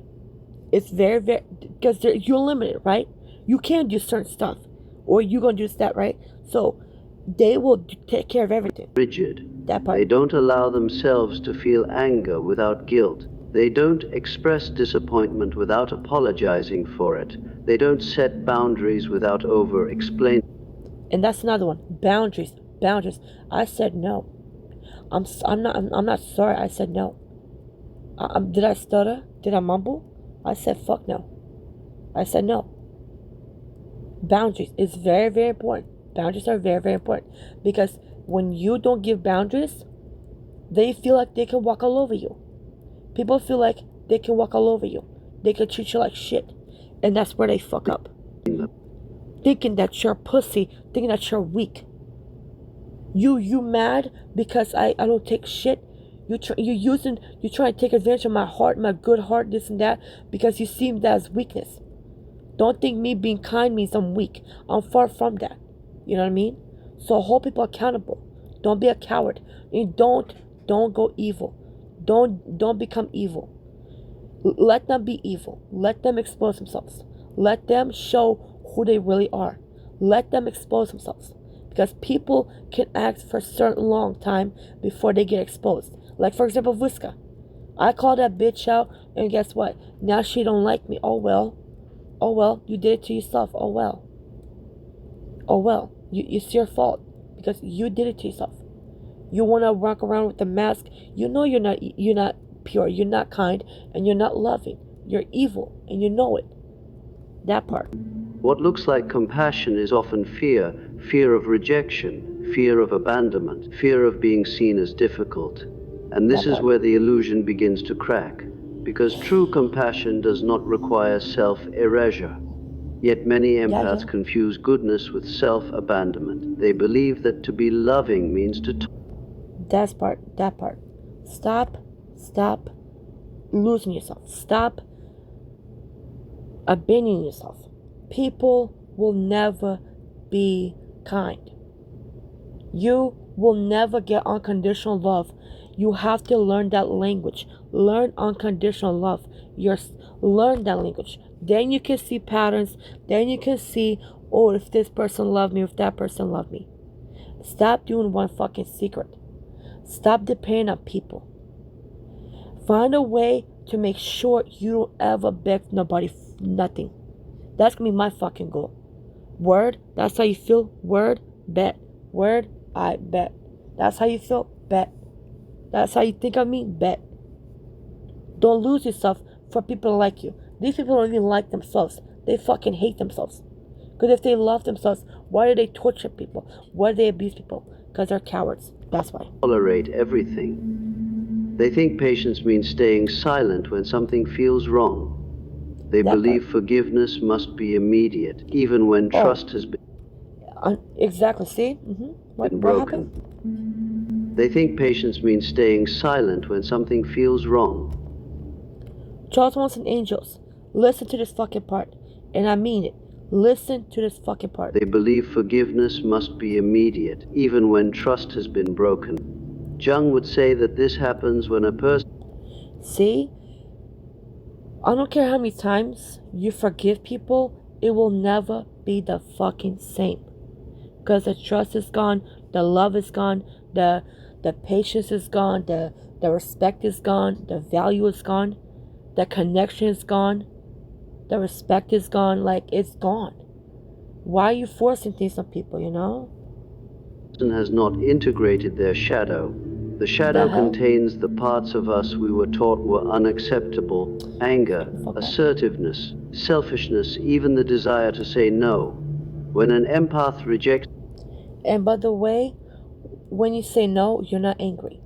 it's very, very, because you're limited, right? You can't do certain stuff, or you're going to do that, right? So they will take care of everything. Rigid. That part. They don't allow themselves to feel anger without guilt. They don't express disappointment without apologizing for it. They don't set boundaries without over-explaining. And that's another one. Boundaries. Boundaries. I said no. I'm not sorry. I said no. Did I stutter? Did I mumble? I said fuck no. I said no. Boundaries is very, very important. Boundaries are very, very important. Because when you don't give boundaries, they feel like they can walk all over you. People feel like they can walk all over you. They can treat you like shit. And that's where they fuck up. Thinking that you're a pussy, thinking that you're weak. You mad because I don't take shit. You try to take advantage of my heart, my good heart, this and that, because you see that as weakness. Don't think me being kind means I'm weak. I'm far from that. You know what I mean? So hold people accountable. Don't be a coward. And don't go evil. Don't become evil. Let them be evil. Let them expose themselves. Let them show who they really are. Let them expose themselves. Because people can act for a certain long time before they get exposed. Like, for example, Vuska. I called that bitch out, and guess what? Now she don't like me. Oh well. Oh well, you did it to yourself. Oh well. Oh well. It's your fault. Because you did it to yourself. You want to walk around with the mask. You know you're not pure. You're not kind. And you're not loving. You're evil. And you know it. That part. What looks like compassion is often fear. Fear of rejection. Fear of abandonment. Fear of being seen as difficult. And this is where the illusion begins to crack. Because true compassion does not require self-erasure. Yet many empaths confuse goodness with self-abandonment. They believe that to be loving means to... That part. Stop losing yourself. Stop abandoning yourself. People will never be kind. You will never get unconditional love. You have to learn that language. Learn unconditional love. Learn that language. Then you can see patterns. Then you can see, oh, if this person loved me, if that person loved me. Stop doing one fucking secret. Stop depending on people. Find a way to make sure you don't ever beg nobody nothing. That's gonna be my fucking goal. Word, that's how you feel. Word, bet. Word, I bet. That's how you feel. Bet. That's how you think of me. Bet. Don't lose yourself for people to like you. These people don't even like themselves. They fucking hate themselves. Because if they love themselves, why do they torture people? Why do they abuse people? Because they're cowards. That's why. Tolerate everything. They think patience means staying silent when something feels wrong. They believe forgiveness must be immediate, even when trust has been exactly. See? What broken. They think patience means staying silent when something feels wrong. Charles Manson Angels, listen to this fucking part. And I mean it. Listen to this fucking part. They believe forgiveness must be immediate, even when trust has been broken. Jung would say that this happens when a person... See? I don't care how many times you forgive people, it will never be the fucking same. Because the trust is gone, the love is gone, the patience is gone, the respect is gone, the value is gone, the connection is gone, the respect is gone, like it's gone. Why are you forcing things on people, you know? Has not integrated their shadow. The shadow contains the parts of us we were taught were unacceptable: anger, assertiveness, selfishness, even the desire to say no. When an empath rejects... And by the way, when you say no, you're not angry.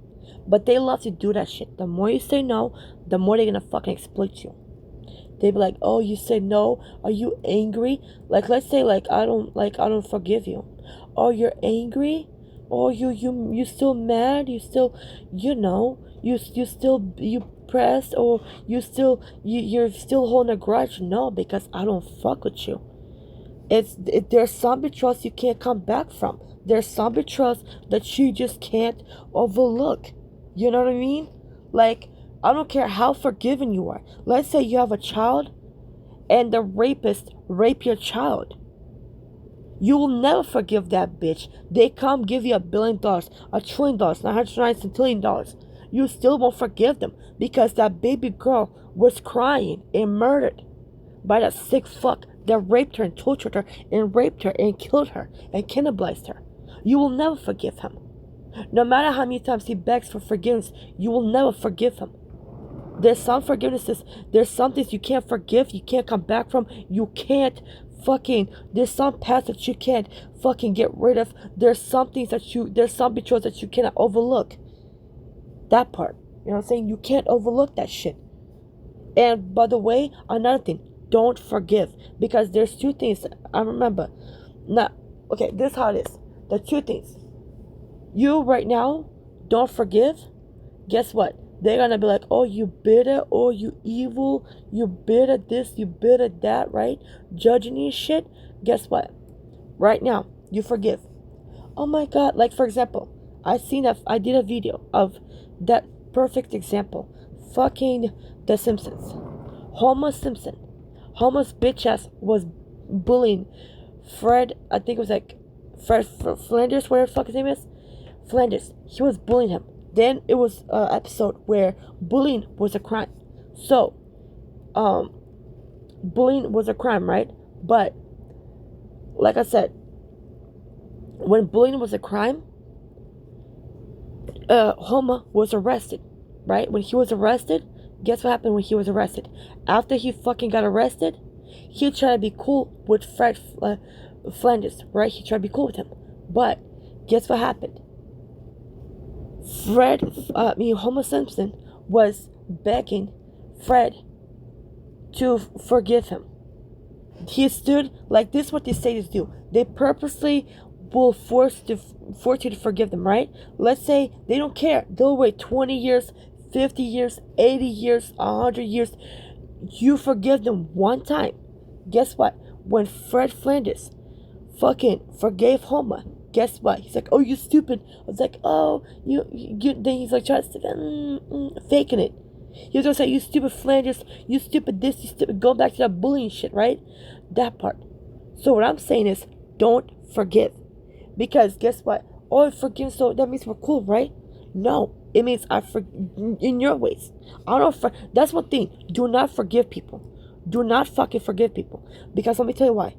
But they love to do that shit. The more you say no, the more they're gonna fucking exploit you. They be like, oh, you said no. Are you angry? Like, let's say, I don't forgive you. Oh, you're angry. Oh, you still mad? You still, you still you pressed, or you're still holding a grudge? No, because I don't fuck with you. There's some betrayals you can't come back from. There's some betrayals that you just can't overlook. You know what I mean? Like, I don't care how forgiving you are. Let's say you have a child and the rapist rape your child. You will never forgive that bitch. They come give you $1 billion, $1 trillion, $909 trillion. You still won't forgive them because that baby girl was crying and murdered by that sick fuck that raped her and tortured her and raped her and killed her and cannibalized her. You will never forgive him. No matter how many times he begs for forgiveness, you will never forgive him. There's some forgivenesses, there's some things you can't forgive, you can't come back from, you can't there's some paths that you can't fucking get rid of, there's some betrayals that you cannot overlook. That part, you know what I'm saying? You can't overlook that shit. And by the way, another thing, don't forgive, because there's two things I remember. Now, okay, this is how it is. The two things. You right now don't forgive. Guess what? They're gonna be like, oh, you bitter, oh, you evil, you bitter this, you bitter that, right? Judging you shit. Guess what? Right now, you forgive. Oh my god, like for example, I did a video of that perfect example. Fucking The Simpsons. Homer Simpson. Homer's bitch ass was bullying Fred, I think it was like Fred Flanders, whatever the fuck his name is. Flanders. He was bullying him. Then it was an episode where bullying was a crime. So, bullying was a crime, right? But, like I said, when bullying was a crime, Homer was arrested, right? When he was arrested, guess what happened when he was arrested? After he fucking got arrested, he tried to be cool with Fred Flanders, right? He tried to be cool with him. But, guess what happened? Homer Simpson was begging Fred to forgive him. He stood like this. What these sadist do? They purposely will force you to forgive them, right? Let's say they don't care. They'll wait 20 years, 50 years, 80 years, 100 years. You forgive them one time. Guess what? When Fred Flanders fucking forgave Homer, guess what? He's like, oh, you stupid. I was like, oh, you. Then he's like, trying to faking it. He was gonna say, you stupid Flanders, you stupid this, you stupid. Go back to that bullying shit, right? That part. So what I'm saying is, don't forgive, because guess what? Oh, forgive. So that means we're cool, right? No, it means in your ways. I don't. That's one thing. Do not forgive people. Do not fucking forgive people, because let me tell you why.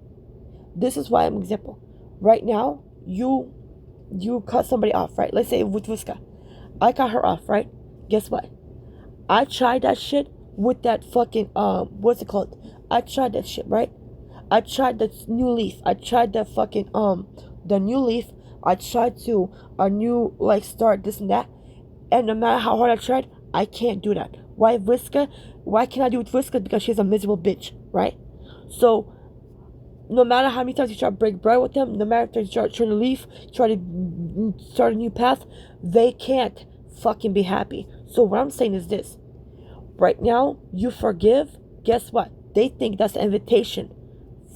This is why I'm an example. Right now, you cut somebody off, right? Let's say with Vuska. I cut her off, right? Guess what? I tried that shit with that fucking what's it called? I tried that shit, right? I tried the new leaf. I tried that fucking the new leaf. I tried to a new start this and that. And no matter how hard I tried, I can't do that. Why Vuska? Why can't I do it with Vuska? Because she's a miserable bitch, right? So no matter how many times you try to break bread with them, no matter if you try to leave, try to start a new path, they can't fucking be happy. So what I'm saying is this. Right now, you forgive, guess what? They think that's an invitation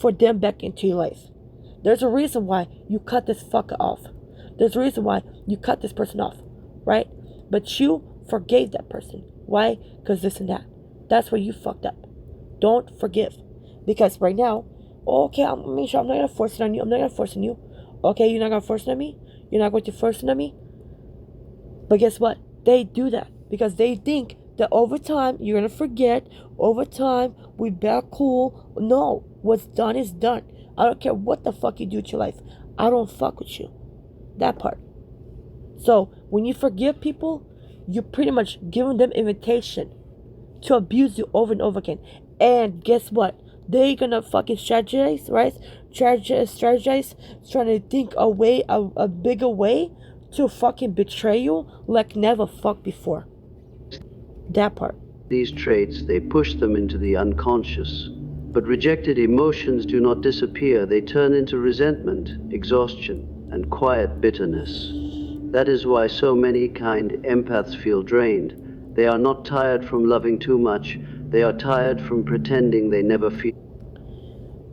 for them back into your life. There's a reason why you cut this fucker off. There's a reason why you cut this person off, right? But you forgave that person. Why? Because this and that. That's where you fucked up. Don't forgive. Because right now, okay, I'm not gonna force it on you. I'm not gonna force it on you. Okay, you're not gonna force it on me? You're not going to force it on me? But guess what? They do that because they think that over time you're gonna forget. Over time we back cool. No, what's done is done. I don't care what the fuck you do with your life. I don't fuck with you. That part. So when you forgive people, you're pretty much giving them invitation to abuse you over and over again. And guess what? They're gonna fucking strategize, right? Strategize, trying to think a bigger way to fucking betray you like never fuck before. That part. These traits, they push them into the unconscious. But rejected emotions do not disappear. They turn into resentment, exhaustion, and quiet bitterness. That is why so many kind empaths feel drained. They are not tired from loving too much. They are tired from pretending they never feel.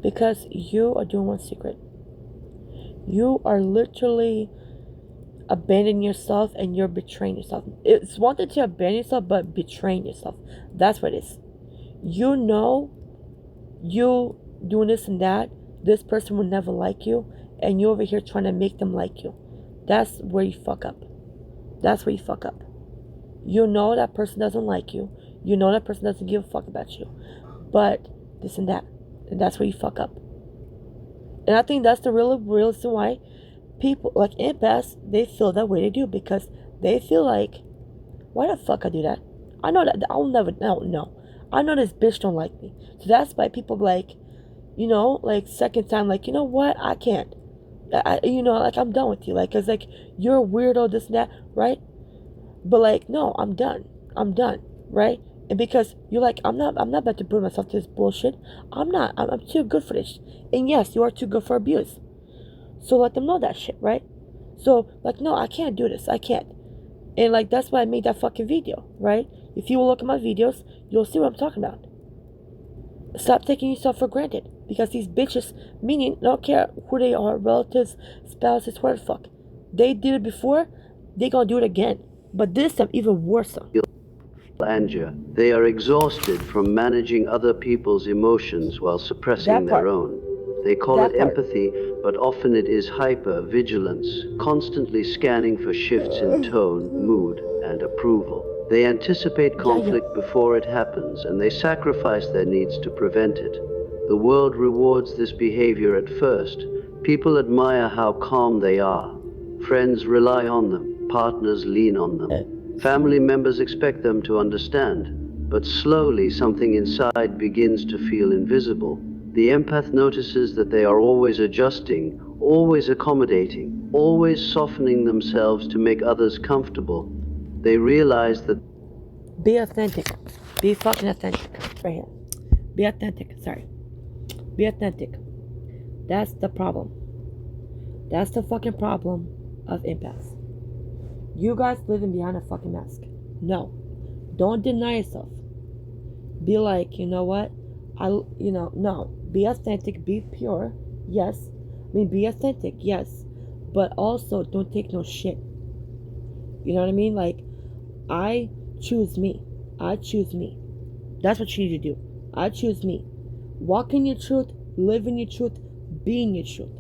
Because you are doing one secret. You are literally abandoning yourself and you're betraying yourself. It's one thing to abandon yourself, but betraying yourself. That's what it is. You know you doing this and that, this person will never like you, and you over here trying to make them like you. That's where you fuck up. That's where you fuck up. You know that person doesn't like you. You know that person doesn't give a fuck about you. But this and that. And that's where you fuck up. And I think that's the real reason why people like empaths, they feel that way they do, because they feel like, why the fuck I do that? I know that I'll never no. I know this bitch don't like me. So that's why people like, you know, like second time, like, you know what? I can't. Like I'm done with you. Like, cause like you're a weirdo, this and that, right? But like, no, I'm done. I'm done, right? And because you're like, I'm not about to put myself to this bullshit. I'm not. I'm too good for this. And yes, you are too good for abuse. So let them know that shit, right? So like, no, I can't do this. I can't. And like that's why I made that fucking video, right? If you will look at my videos, you'll see what I'm talking about. Stop taking yourself for granted. Because these bitches, meaning, don't care who they are, relatives, spouses, whatever the fuck. They did it before, they gonna do it again. But this time, even worse. Anger. They are exhausted from managing other people's emotions while suppressing their own. They call it empathy, but often it is hyper-vigilance, constantly scanning for shifts in tone, mood, and approval. They anticipate conflict before it happens, and they sacrifice their needs to prevent it. The world rewards this behavior at first. People admire how calm they are. Friends rely on them. Partners lean on them. Family members expect them to understand. But slowly, something inside begins to feel invisible. The empath notices that they are always adjusting, always accommodating, always softening themselves to make others comfortable. They realize that... Be authentic. Be fucking authentic. Right here. Be authentic. Sorry. Be authentic. That's the problem. That's the fucking problem of empaths. You guys living behind a fucking mask. No. Don't deny yourself. Be like, you know what? No. Be authentic. Be pure. Yes. Be authentic. Yes. But also, don't take no shit. You know what I mean? Like, I choose me. I choose me. That's what you need to do. I choose me. Walk in your truth. Live in your truth. Be in your truth.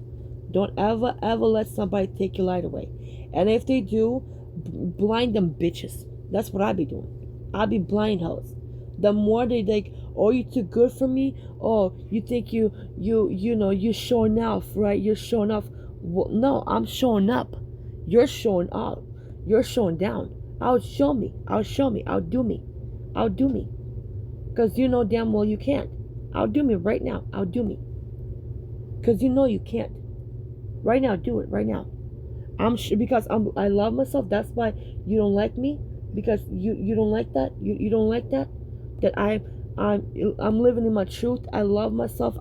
Don't ever let somebody take your light away. And if they do, blind them bitches. That's what I be doing. I be blind hoes. The more they like, oh, you too good for me. Oh, you think you showing off, right? You're showing off. Well, no, I'm showing up. You're showing up. You're showing down. Outdo me. Outdo me. Because you know damn well you can't. Outdo me right now. Outdo me. Because you know you can't. Right now, do it. Right now. I'm sure because I love myself. That's why you don't like me. Because you don't like that. You don't like that. That I'm living in my truth. I love myself.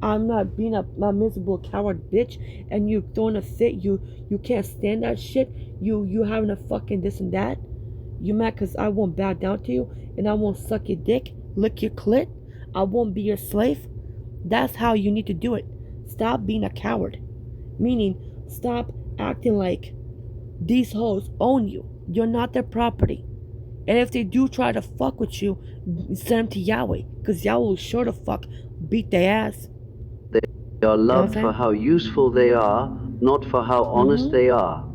I'm not being a miserable coward bitch. And you throwing a fit. You can't stand that shit. You having a fucking this and that. You mad because I won't bow down to you, and I won't suck your dick, lick your clit. I won't be your slave. That's how you need to do it. Stop being a coward. Meaning, stop acting like these hoes own you. You're not their property. And if they do try to fuck with you, send them to Yahweh. Because Yahweh will sure to fuck beat their ass. They are loved for how useful they are, not for how honest they are.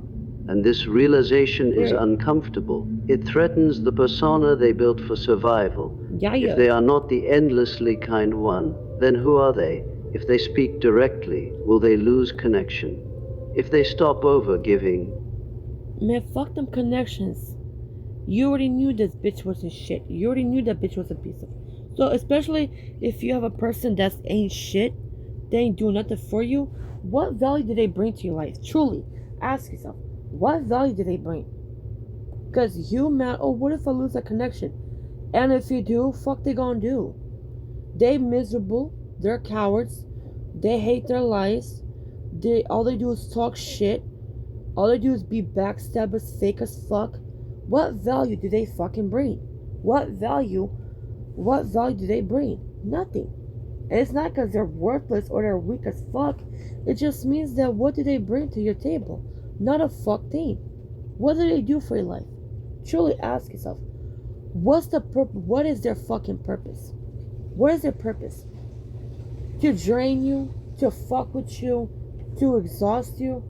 And this realization is uncomfortable. It threatens the persona they built for survival. If they are not the endlessly kind one, then who are they? If they speak directly, will they lose connection? If they stop over giving... Man, fuck them connections. You already knew this bitch was a shit. You already knew that bitch was a piece of... So especially if you have a person that ain't shit, they ain't doing nothing for you, what value do they bring to your life? Truly, ask yourself, What value do they bring? Because you mad, oh, what if I lose a connection? And if you do, fuck they gonna do? They miserable, they're cowards, they hate their lives, all they do is talk shit, all they do is be backstabbers, fake as fuck. What value do they fucking bring? What value do they bring? Nothing. And it's not because they're worthless or they're weak as fuck. It just means that what do they bring to your table? Not a fuck thing. What do they do for your life? Truly ask yourself, what's the purpose? What is their fucking purpose? What is their purpose? To drain you? To fuck with you? To exhaust you?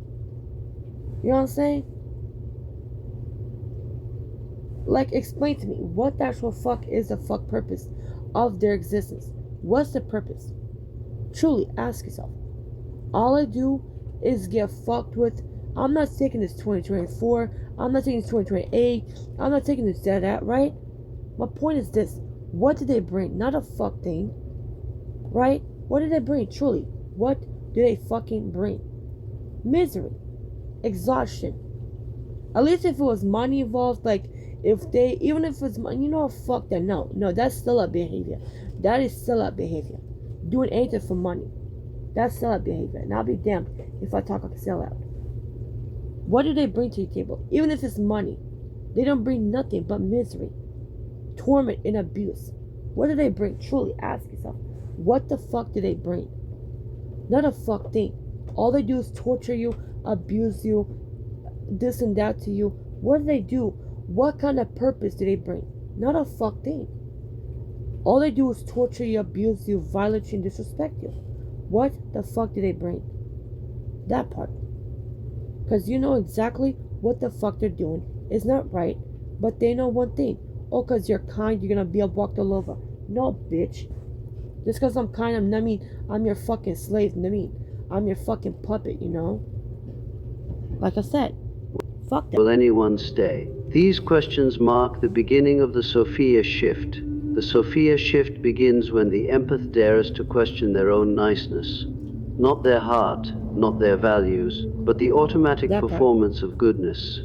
You know what I'm saying? Like, explain to me, what the actual fuck is the fuck purpose of their existence? What's the purpose? Truly ask yourself. All I do is get fucked with. I'm not taking this 2024. I'm not taking this 2028. I'm not taking this that, right? My point is this. What did they bring? Not a fuck thing. Right? What did they bring? Truly. What do they fucking bring? Misery. Exhaustion. At least if it was money involved, like, if they, even if it's money, you know, fuck that. No, that's still a behavior. That is still a behavior. Doing anything for money. That's sellout behavior. And I'll be damned if I talk like a sellout. What do they bring to your table? Even if it's money, they don't bring nothing but misery, torment, and abuse. What do they bring? Truly ask yourself. What the fuck do they bring? Not a fuck thing. All they do is torture you, abuse you, this and that to you. What do they do? What kind of purpose do they bring? Not a fuck thing. All they do is torture you, abuse you, violate you, and disrespect you. What the fuck do they bring? That part. Because you know exactly what the fuck they're doing is not right, but they know one thing. Oh, because you're kind, you're going to be walked all over. No, bitch. Just because I'm kind, I'm your fucking slave. I'm your fucking puppet, you know? Like I said, fuck that. Will anyone stay? These questions mark the beginning of the Sophia shift. The Sophia shift begins when the empath dares to question their own niceness. Not their heart, not their values, but the automatic performance of goodness.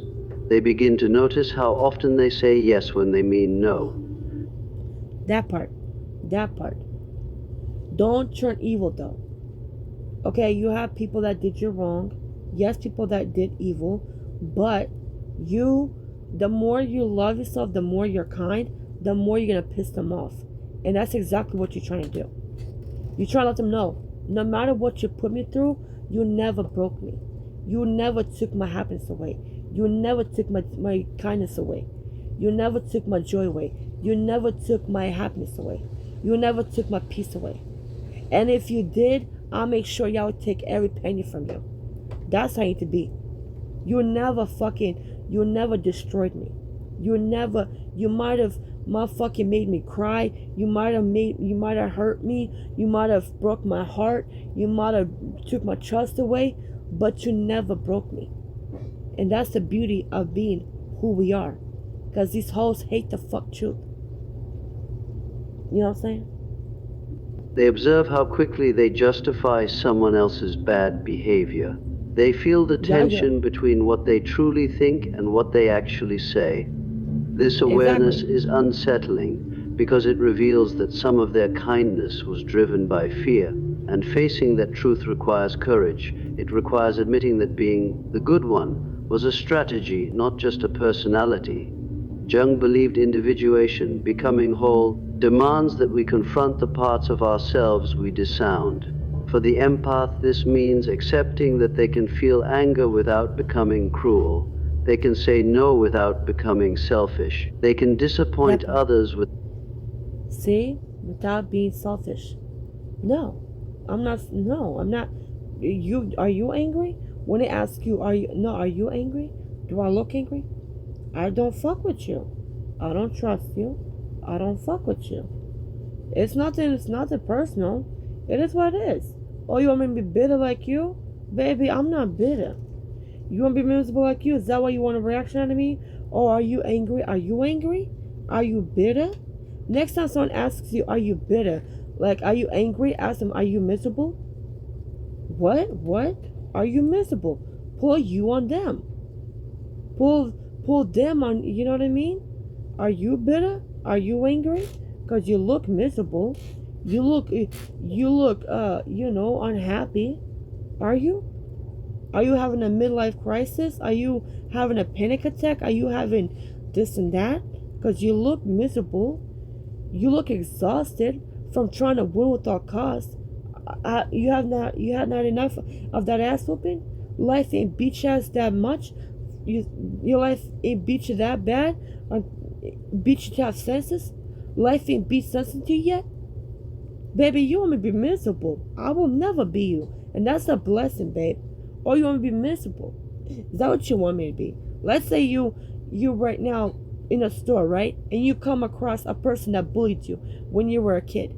They begin to notice how often they say yes when they mean no. That part. Don't turn evil though. Okay, you have people that did you wrong. Yes, people that did evil. But the more you love yourself, the more you're kind, the more you're going to piss them off. And that's exactly what you're trying to do. You try to let them know, no matter what you put me through, you never broke me. You never took my happiness away. You never took my kindness away. You never took my joy away. You never took my happiness away. You never took my peace away. And if you did, I'll make sure y'all would take every penny from you. That's how you need to be. You never destroyed me. You might have motherfucking made me cry. You might have hurt me. You might have broke my heart. You might have took my trust away, but you never broke me. And that's the beauty of being who we are. Because these hoes hate the fuck truth. You know what I'm saying? They observe how quickly they justify someone else's bad behavior. They feel the tension between what they truly think and what they actually say. This awareness is unsettling because it reveals that some of their kindness was driven by fear. And facing that truth requires courage. It requires admitting that being the good one was a strategy, not just a personality. Jung believed individuation, becoming whole, demands that we confront the parts of ourselves we disown. For the empath, this means accepting that they can feel anger without becoming cruel. They can say no without becoming selfish. They can disappoint others with... See? Without being selfish. No. I'm not. Are you angry? When they ask you, are you angry? Do I look angry? I don't fuck with you. I don't trust you. I don't fuck with you. It's nothing personal. It is what it is. Oh, you want me to be bitter like you? Baby, I'm not bitter. You want to be miserable like you? Is that why you want a reaction out of me? Or are you angry? Are you angry? Are you bitter? Next time someone asks you, are you bitter? Like, are you angry? Ask them, are you miserable? What? Are you miserable? Pull you on them. pull them on, you know what I mean? Are you bitter? Are you angry? Because you look miserable. You look unhappy. Are you? Are you having a midlife crisis? Are you having a panic attack? Are you having this and that? Because you look miserable. You look exhausted from trying to win with all costs. You had not enough of that ass whooping. Life ain't beat you ass that much. Your life ain't beat you that bad. Beat you to have senses. Life ain't beat sense to you yet. Baby, you want me to be miserable. I will never be you. And that's a blessing, babe. Or you want me to be miserable. Is that what you want me to be? Let's say you right now in a store, right? And you come across a person that bullied you when you were a kid.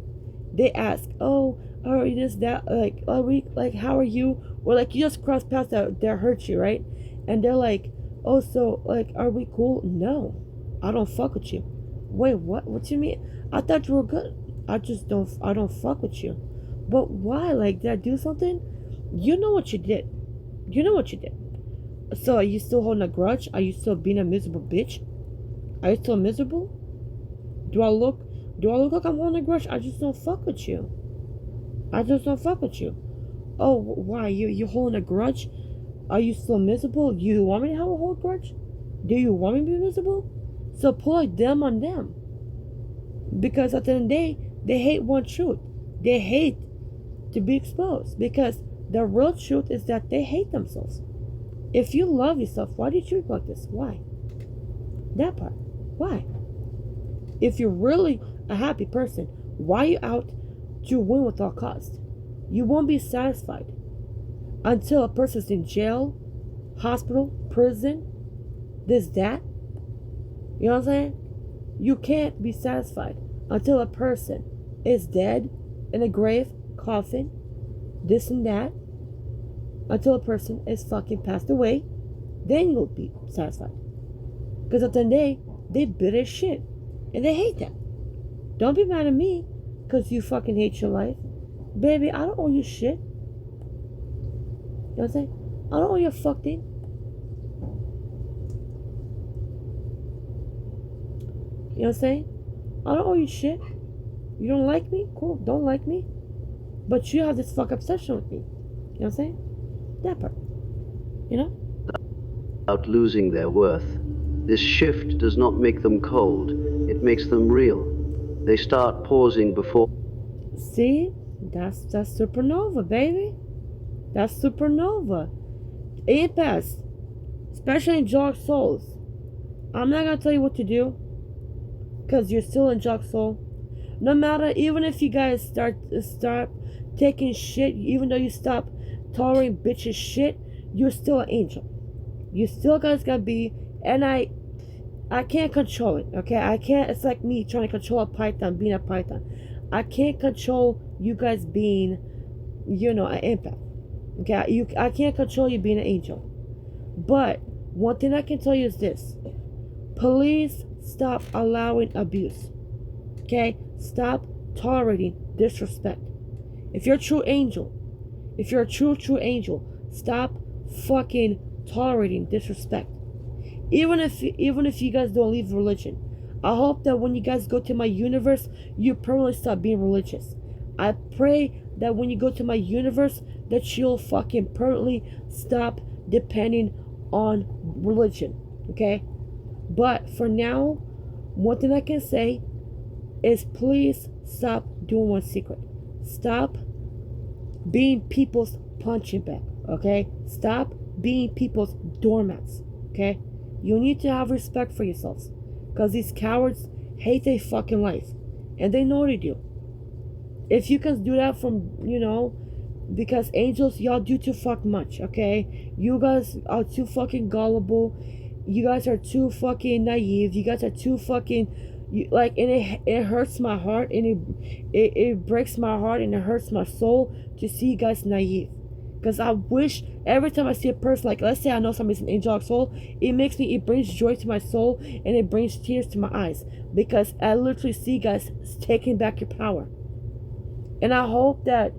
They ask, oh, are you this, that, like, are we, like, how are you? Or like you just cross paths that hurt you, right? And they're like, oh, so, like, are we cool? No, I don't fuck with you. Wait, what? What you mean? I thought you were good. I don't fuck with you. But why? Like, did I do something? You know what you did. You know what you did. So are you still holding a grudge? Are you still being a miserable bitch? Are you still miserable? Do I look like I'm holding a grudge? I just don't fuck with you. I just don't fuck with you. Oh, why? You holding a grudge? Are you still miserable? You want me to have a whole grudge? Do you want me to be miserable? So pull them on them. Because at the end of the day, they hate one truth. They hate to be exposed. Because the real truth is that they hate themselves. If you love yourself, why do you treat like this? Why? That part. Why? If you're really a happy person, why are you out to win with all cost? You won't be satisfied until a person's in jail, hospital, prison, this, that. You know what I'm saying? You can't be satisfied until a person is dead, in a grave, coffin, this and that. Until a person is fucking passed away, then you'll be satisfied. Because at the end of the day, they bitter as shit. And they hate that. Don't be mad at me because you fucking hate your life. Baby, I don't owe you shit. You know what I'm saying? I don't owe you a fuck thing. You know what I'm saying? I don't owe you shit. You don't like me? Cool. Don't like me. But you have this fuck obsession with me. You know what I'm saying? That part. You know? Without losing their worth. This shift does not make them cold. It makes them real. They start pausing before. See? That's supernova, baby. That's supernova. Empaths, especially angelic souls. I'm not gonna tell you what to do, because you're still angelic soul. No matter, even if you guys start taking shit, even though you stop tolerating bitches shit, you're still an angel. You still guys gotta be, and I can't control it, okay? I can't, it's like me trying to control a python, being a python. I can't control you guys being, an empath. Okay, I can't control you being an angel. But one thing I can tell you is this. Please stop allowing abuse. Okay? Stop tolerating disrespect. If you're a true angel, if you're a true angel, stop fucking tolerating disrespect. Even if you guys don't leave religion, I hope that when you guys go to my universe, you permanently stop being religious. I pray that when you go to my universe, that you'll fucking permanently stop depending on religion. Okay? But for now, one thing I can say is please stop doing one secret. Stop being people's punching bag. Okay? Stop being people's doormats. Okay? You need to have respect for yourselves. Because these cowards hate their fucking life. And they know what to do. If you can do that from, because angels, y'all do too fuck much, okay? You guys are too fucking gullible. You guys are too fucking naive. You guys are too fucking, and it hurts my heart, and it breaks my heart, and it hurts my soul to see you guys naive. Because I wish every time I see a person, like, let's say I know somebody's an angelic soul, it brings joy to my soul, and it brings tears to my eyes. Because I literally see you guys taking back your power. And I hope that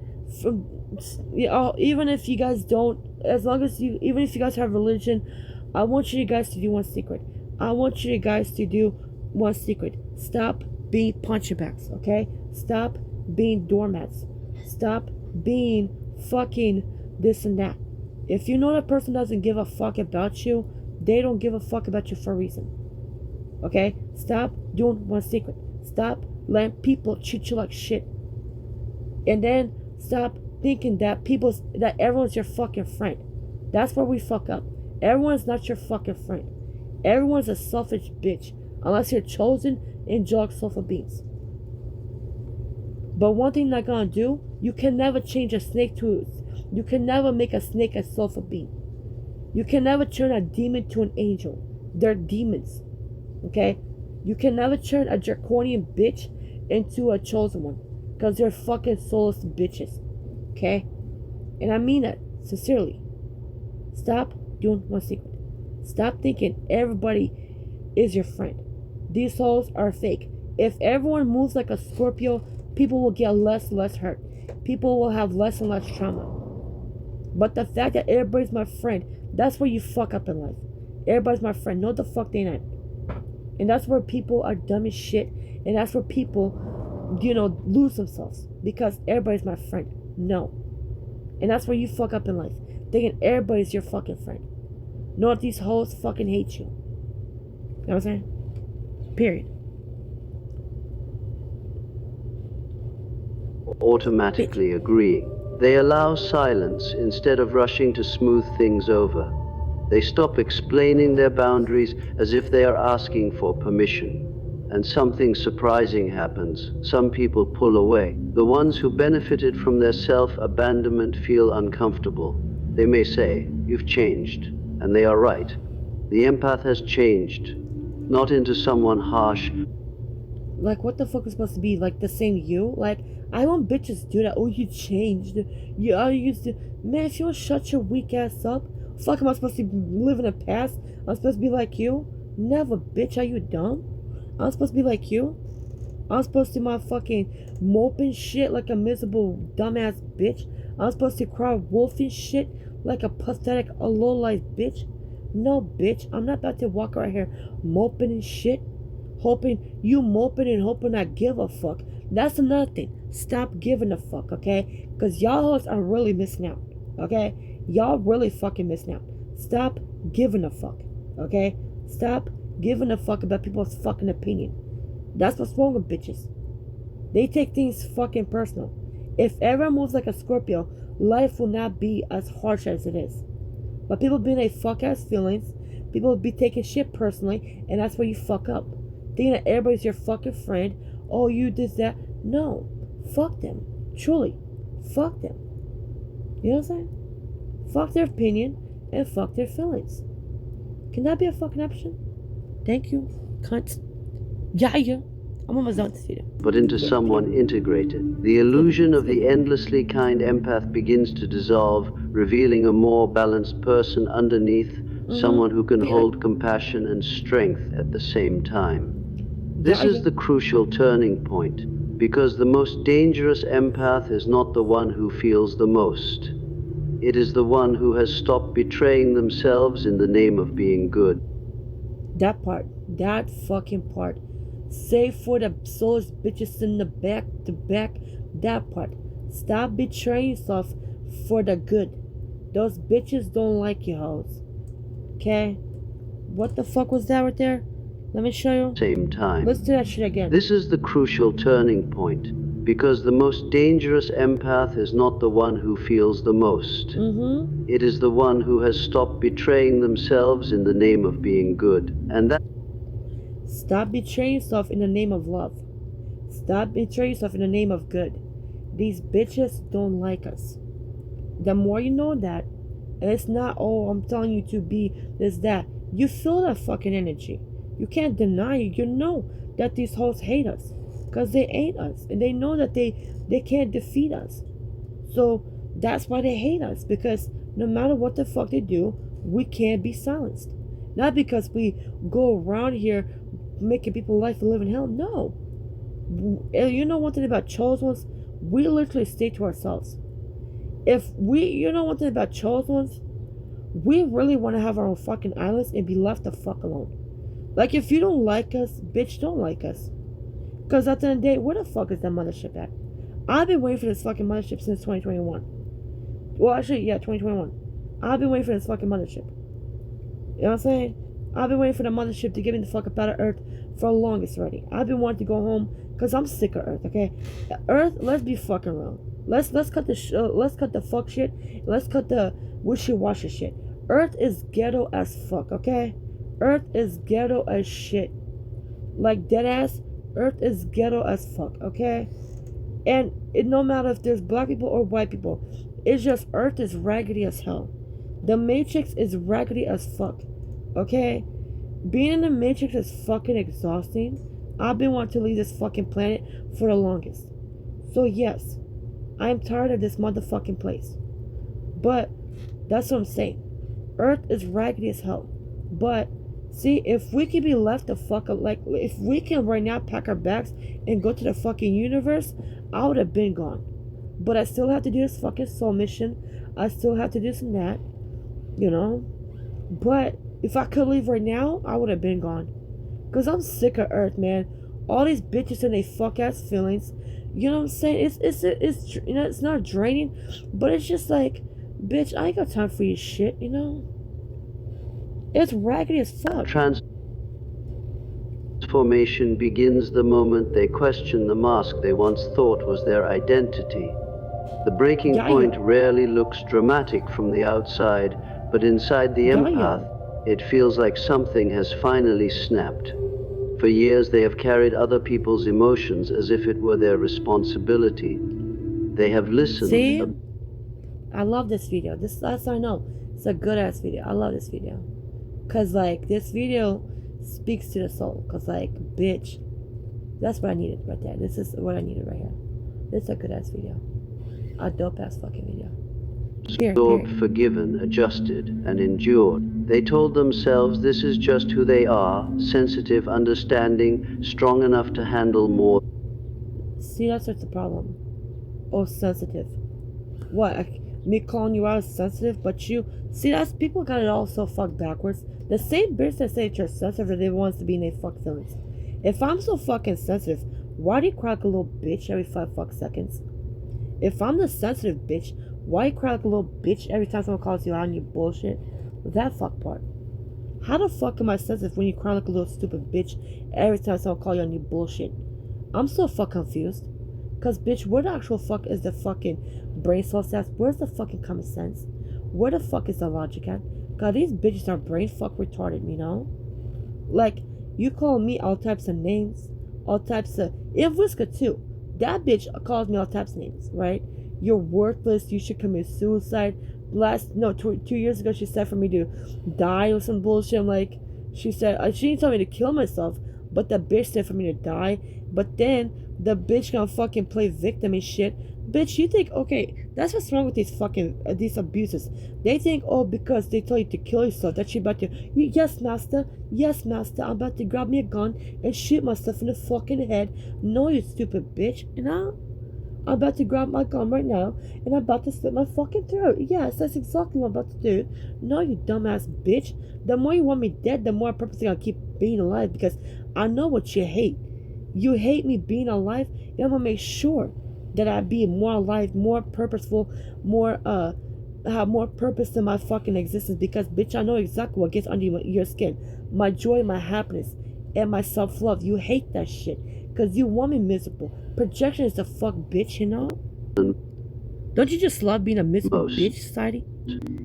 even if you guys don't, even if you guys have religion, I want you guys to do one secret. I want you guys to do one secret. Stop being punchbacks, okay? Stop being doormats. Stop being fucking this and that. If you know that person doesn't give a fuck about you, they don't give a fuck about you for a reason. Okay? Stop doing one secret. Stop letting people treat you like shit. And then stop thinking that everyone's your fucking friend. That's where we fuck up. Everyone's not your fucking friend. Everyone's a selfish bitch. Unless you're chosen angelic soulful beings. But one thing they're gonna do, you can never change a snake to... You can never make a snake a soulful being. You can never turn a demon to an angel. They're demons. Okay? You can never turn a draconian bitch into a chosen one. Because they're fucking soulless bitches. Okay? And I mean that sincerely. Stop doing one secret. Stop thinking everybody is your friend. These souls are fake. If everyone moves like a Scorpio, people will get less and less hurt. People will have less and less trauma. But the fact that everybody's my friend, that's where you fuck up in life. Everybody's my friend. No, the fuck they not. And that's where people are dumb as shit. And that's where people, lose themselves. Because everybody's my friend. No. And that's where you fuck up in life. Thinking everybody's your fucking friend. Know that these hoes fucking hate you. You know what I'm saying? Period. Automatically agreeing. They allow silence instead of rushing to smooth things over. They stop explaining their boundaries as if they are asking for permission. And something surprising happens. Some people pull away. The ones who benefited from their self-abandonment feel uncomfortable. They may say, "You've changed." And they are right. The empath has changed. Not into someone harsh. Like, what the fuck is supposed to be? Like, the same you? Like, I want bitches do that. Oh, you changed. I used to... Man, if you don't shut your weak ass up, fuck, am I supposed to live in the past? I'm supposed to be like you? Never, bitch. Are you dumb? I'm supposed to be like you? I'm supposed to motherfucking moping shit like a miserable dumbass bitch? I'm supposed to cry wolfing shit like a pathetic, a low-life bitch? No, bitch. I'm not about to walk around here moping and shit. Moping and hoping I give a fuck. That's another thing. Stop giving a fuck, okay? Because y'all hoes are really missing out, okay? Y'all really fucking missing out. Stop giving a fuck, okay? Stop giving a fuck about people's fucking opinion. That's what's wrong with bitches. They take things fucking personal. If everyone moves like a Scorpio, life will not be as harsh as it is. But people being a fuck ass feelings, people will be taking shit personally, and that's where you fuck up. Thinking that everybody's your fucking friend. Oh, you did that. No. Fuck them. Truly. Fuck them. You know what I'm saying? Fuck their opinion and fuck their feelings. Can that be a fucking option? Thank you, cunt. Yeah. I'm almost done this video. But into someone integrated. The illusion of the endlessly kind empath begins to dissolve, revealing a more balanced person underneath, someone who can hold compassion and strength at the same time. This is the crucial turning point, because the most dangerous empath is not the one who feels the most. It is the one who has stopped betraying themselves in the name of being good. That part. That fucking part. Save for the soulless bitches in the back, that part. Stop betraying yourself for the good. Those bitches don't like you hoes. Okay? What the fuck was that right there? Let me show you. Same time. Let's do that shit again. This is the crucial turning point, because the most dangerous empath is not the one who feels the most. It is the one who has stopped betraying themselves in the name of being good. And that... Stop betraying yourself in the name of love. Stop betraying yourself in the name of good. These bitches don't like us. The more you know that, and it's not, oh, I'm telling you to be this, that. You feel that fucking energy. You can't deny it. You know that these hoes hate us. Because they ain't us. And they know that they can't defeat us. So that's why they hate us. Because no matter what the fuck they do, we can't be silenced. Not because we go around here making people's life a living hell. No. You know one thing about chosen ones? We literally stay to ourselves. You know one thing about chosen ones? We really want to have our own fucking islands and be left the fuck alone. Like, if you don't like us, bitch, don't like us. Because at the end of the day, where the fuck is that mothership at? I've been waiting for this fucking mothership since 2021. Well, actually, yeah, 2021. I've been waiting for this fucking mothership. You know what I'm saying? I've been waiting for the mothership to get me the fuck up out of Earth for the longest already. I've been wanting to go home because I'm sick of Earth, okay? Earth, let's be fucking real. Let's cut the fuck shit. Let's cut the wishy-washy shit. Earth is ghetto as fuck, okay? Earth is ghetto as shit. Like, dead ass, Earth is ghetto as fuck, okay? And it no matter if there's black people or white people, it's just Earth is raggedy as hell. The Matrix is raggedy as fuck, okay? Being in the Matrix is fucking exhausting. I've been wanting to leave this fucking planet for the longest. So yes, I am tired of this motherfucking place. But that's what I'm saying. Earth is raggedy as hell. But see, if we can be left the fuck up, like if we can right now pack our bags and go to the fucking universe, I would have been gone. But I still have to do this fucking soul mission. I still have to do some that, you know. But if I could leave right now, I would have been gone. Cause I'm sick of Earth, man. All these bitches and they fuck ass feelings. You know what I'm saying? It's you know, it's not draining, but it's just like, bitch, I ain't got time for your shit, you know? It's raggedy as fuck. Transformation begins the moment they question the mask they once thought was their identity. The breaking point rarely looks dramatic from the outside, but inside the empath, it feels like something has finally snapped. For years they have carried other people's emotions as if it were their responsibility. They have listened. See? I love this video. That's I know. It's a good ass video. I love this video. Cause like this video speaks to the soul. Cause like, bitch, that's what I needed right there. This is what I needed right here. This is a good ass video. A dope ass fucking video. Absorbed, forgiven, adjusted, and endured. They told themselves this is just who they are, sensitive, understanding, strong enough to handle more. See, that's what's the problem. Oh, sensitive. What? Me calling you out as sensitive, but you... See, that's... People got it all so fucked backwards. The same bitch that say you're sensitive, they wants to be in their fuck feelings. If I'm so fucking sensitive, why do you cry like a little bitch every 5 fuck seconds? If I'm the sensitive bitch, why you cry like a little bitch every time someone calls you out on your bullshit? That fuck part. How the fuck am I sensitive when you cry like a little stupid bitch every time someone calls you on your bullshit? I'm so fuck confused. Cause bitch, where the actual fuck is the fucking brain cells at? Where's the fucking common sense? Where the fuck is the logic at? God, these bitches are brain fuck retarded, you know? Like, you call me all types of names, all types of... Inviska too. That bitch calls me all types of names, right? You're worthless, you should commit suicide. Two years ago she said for me to die or some bullshit. I'm like, she said, she didn't tell me to kill myself, but the bitch said for me to die. But then, the bitch gonna fucking play victim and shit. Bitch, you think, okay, that's what's wrong with these fucking, these abusers. They think, oh, because they told you to kill yourself, that you about to, yes, master, I'm about to grab me a gun and shoot myself in the fucking head. No, you stupid bitch, you know? I'm about to grab my gun right now and I'm about to slit my fucking throat. Yes, that's exactly what I'm about to do. No, you dumbass bitch. The more you want me dead, the more I'm purposely gonna keep being alive because I know what you hate. You hate me being alive, and I'm gonna make sure that I be more alive, more purposeful, more have more purpose in my fucking existence because bitch, I know exactly what gets under your skin. My joy, my happiness, and my self-love. You hate that shit because you want me miserable. Projection is the fuck bitch, you know? Don't you just love being a miserable bitch, society?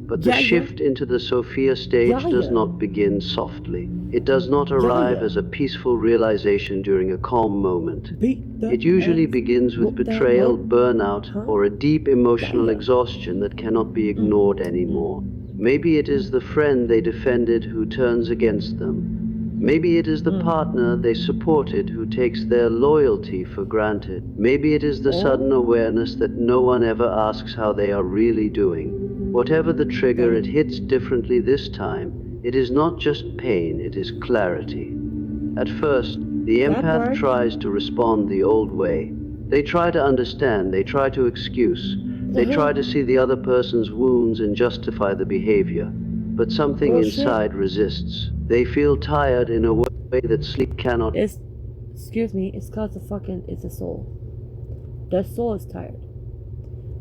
But the shift into the Sophia stage does not begin softly. It does not arrive as a peaceful realization during a calm moment. It usually begins with betrayal, burnout, or a deep emotional exhaustion that cannot be ignored anymore. Maybe it is the friend they defended who turns against them. Maybe it is the partner they supported who takes their loyalty for granted. Maybe it is the sudden awareness that no one ever asks how they are really doing. Whatever the trigger, it hits differently this time. It is not just pain, it is clarity. At first, the empath tries to respond the old way. They try to understand, they try to excuse, they try to see the other person's wounds and justify the behavior. but something inside resists. They feel tired in a way that sleep cannot. Excuse me, it's cause it's the soul. The soul is tired.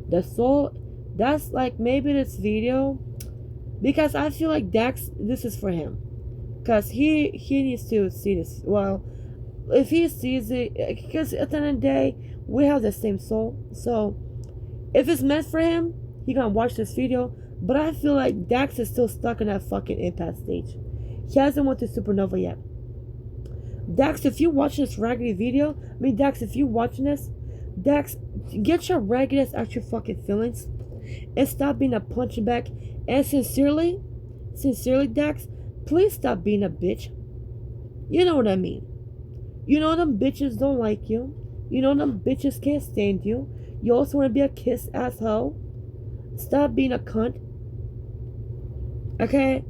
The soul, that's like maybe this video, because I feel like this is for him. Because he needs to see this. Well, if he sees it, because at the end of the day, we have the same soul. So, if it's meant for him, he gonna watch this video. But I feel like Dax is still stuck in that fucking empath stage. He hasn't went to supernova yet. Dax, if you watching this raggedy video, Dax, if you watching this, Dax, get your raggedness out your fucking feelings and stop being a punching bag. And sincerely, Dax, please stop being a bitch. You know what I mean. You know them bitches don't like you. You know them bitches can't stand you. You also want to be a kiss asshole. Stop being a cunt. Okay?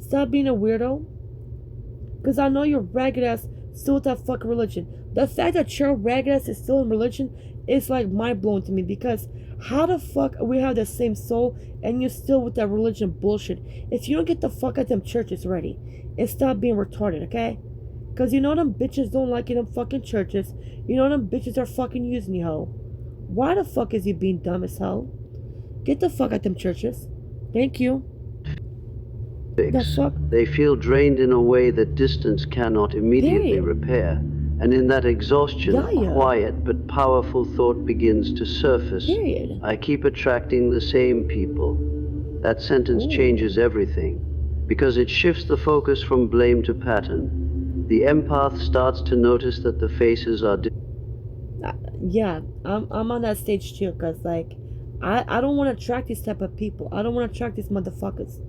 Stop being a weirdo. Because I know your ragged ass still with that fucking religion. The fact that your ragged ass is still in religion is like mind blowing to me. Because how the fuck we have the same soul and you're still with that religion bullshit? If you don't get the fuck out them churches ready and stop being retarded, okay? Because you know them bitches don't like you in them fucking churches. You know them bitches are fucking using you, hoe. Why the fuck is you being dumb as hell? Get the fuck out them churches. Thank you. The fuck? They feel drained in a way that distance cannot immediately repair. And in that exhaustion, quiet but powerful thought begins to surface. I keep attracting the same people. That sentence changes everything, because it shifts the focus from blame to pattern. The empath starts to notice that the faces are yeah, I'm on that stage too, because like I don't want to attract these type of people. I don't want to attract these motherfuckers.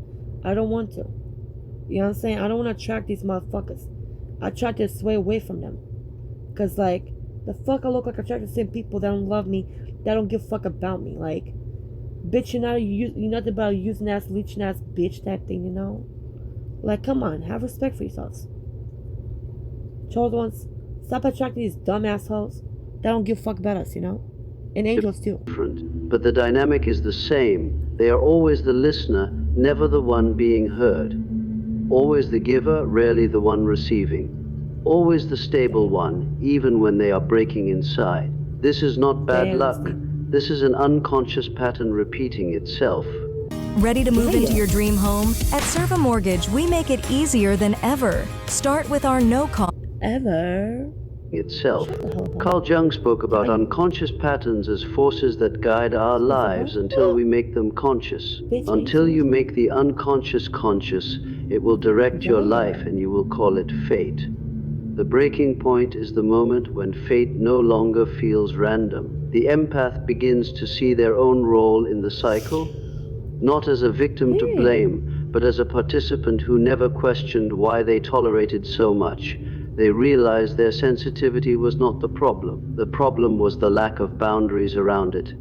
I don't want to. You know what I'm saying? I don't want to attract these motherfuckers. I try to sway away from them. Because, like, the fuck I look like I attract the same people that don't love me, that don't give a fuck about me. Like, bitch, you're not about using ass, leeching ass bitch type thing, you know? Like, come on, have respect for yourselves. Chosen ones, stop attracting these dumb assholes that don't give a fuck about us, you know? And angels too. Different, but the dynamic is the same. They are always the listener, never the one being heard. Always the giver, rarely the one receiving. Always the stable one, even when they are breaking inside. This is not bad luck. This is an unconscious pattern repeating itself. Ready to move into your dream home? At Serva Mortgage, we make it easier than ever. Start with our no-cost. Itself. Carl Jung spoke about unconscious patterns as forces that guide our lives until we make them conscious. Until you make the unconscious conscious, it will direct your life and you will call it fate. The breaking point is the moment when fate no longer feels random. The empath begins to see their own role in the cycle, not as a victim to blame, but as a participant who never questioned why they tolerated so much. They realized their sensitivity was not the problem. The problem was the lack of boundaries around it.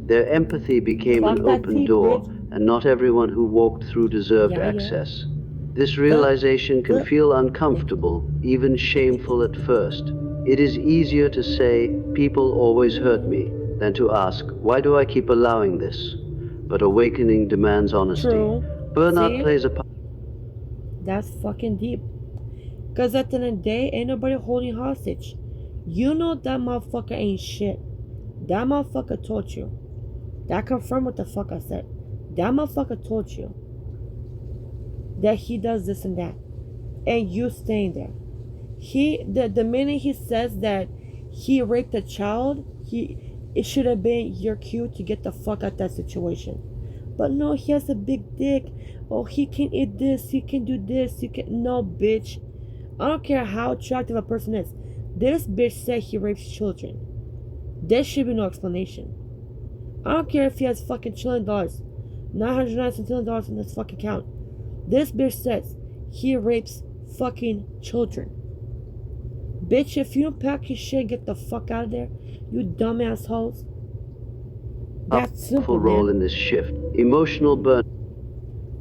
Their empathy became an open door, and not everyone who walked through deserved access. This realization can feel uncomfortable, even shameful at first. It is easier to say, people always hurt me, than to ask, why do I keep allowing this? But awakening demands honesty. Burnout plays a part. That's fucking deep. Because at the end of the day, ain't nobody holding hostage. You know that motherfucker ain't shit. That motherfucker told you. That confirmed what the fuck I said. That motherfucker told you that he does this and that. And you staying there. The minute he says that he raped a child, it should have been your cue to get the fuck out of that situation. But no, he has a big dick. Oh, he can eat this, he can do this, no, bitch. I don't care how attractive a person is. This bitch said he rapes children. There should be no explanation. I don't care if he has fucking $1 trillion, $997 trillion in his fucking account. This bitch says he rapes fucking children. Bitch, if you don't pack your shit and get the fuck out of there, you dumb assholes. That's simple, role in this shift. Emotional burn.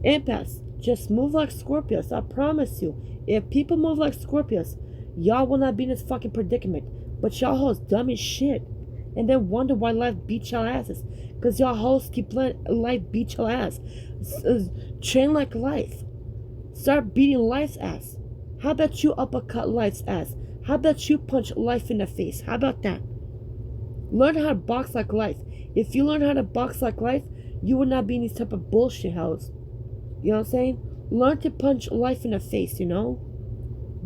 Empaths, just move like Scorpios. I promise you. If people move like Scorpios, y'all will not be in this fucking predicament. But y'all hoes dumb as shit. and then wonder why life beats y'all asses. Because y'all hosts keep letting life beat y'all ass. Train like life. Start beating life's ass. How about you uppercut life's ass? How about you punch life in the face? How about that? Learn how to box like life. If you learn how to box like life, you would not be in these type of bullshit hoes. You know what I'm saying? Learn to punch life in the face, you know?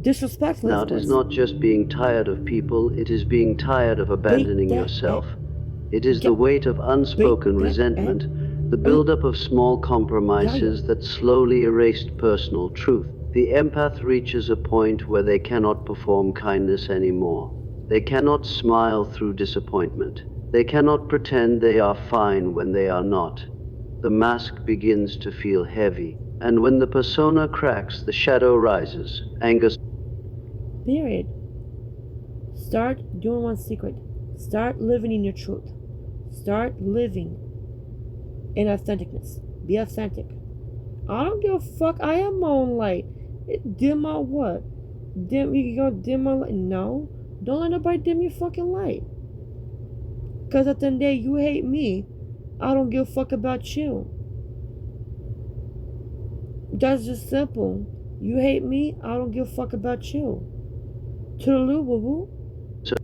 Disrespectful. Now, it is not just being tired of people, it is being tired of abandoning yourself. It is the weight of unspoken resentment, the buildup of small compromises that slowly erased personal truth. The empath reaches a point where they cannot perform kindness anymore. They cannot smile through disappointment. They cannot pretend they are fine when they are not. The mask begins to feel heavy, and when the persona cracks, the shadow rises. Anger. Period. Start doing one secret. Start living in your truth. Start living in authenticness. Be authentic. I don't give a fuck. I am my own light. Dim my what? You gonna dim my light? No. Don't let nobody dim your fucking light. Cause at the end of the day, you hate me. I don't give a fuck about you. That's just simple. You hate me. I don't give a fuck about you. Toodaloo, boo boo.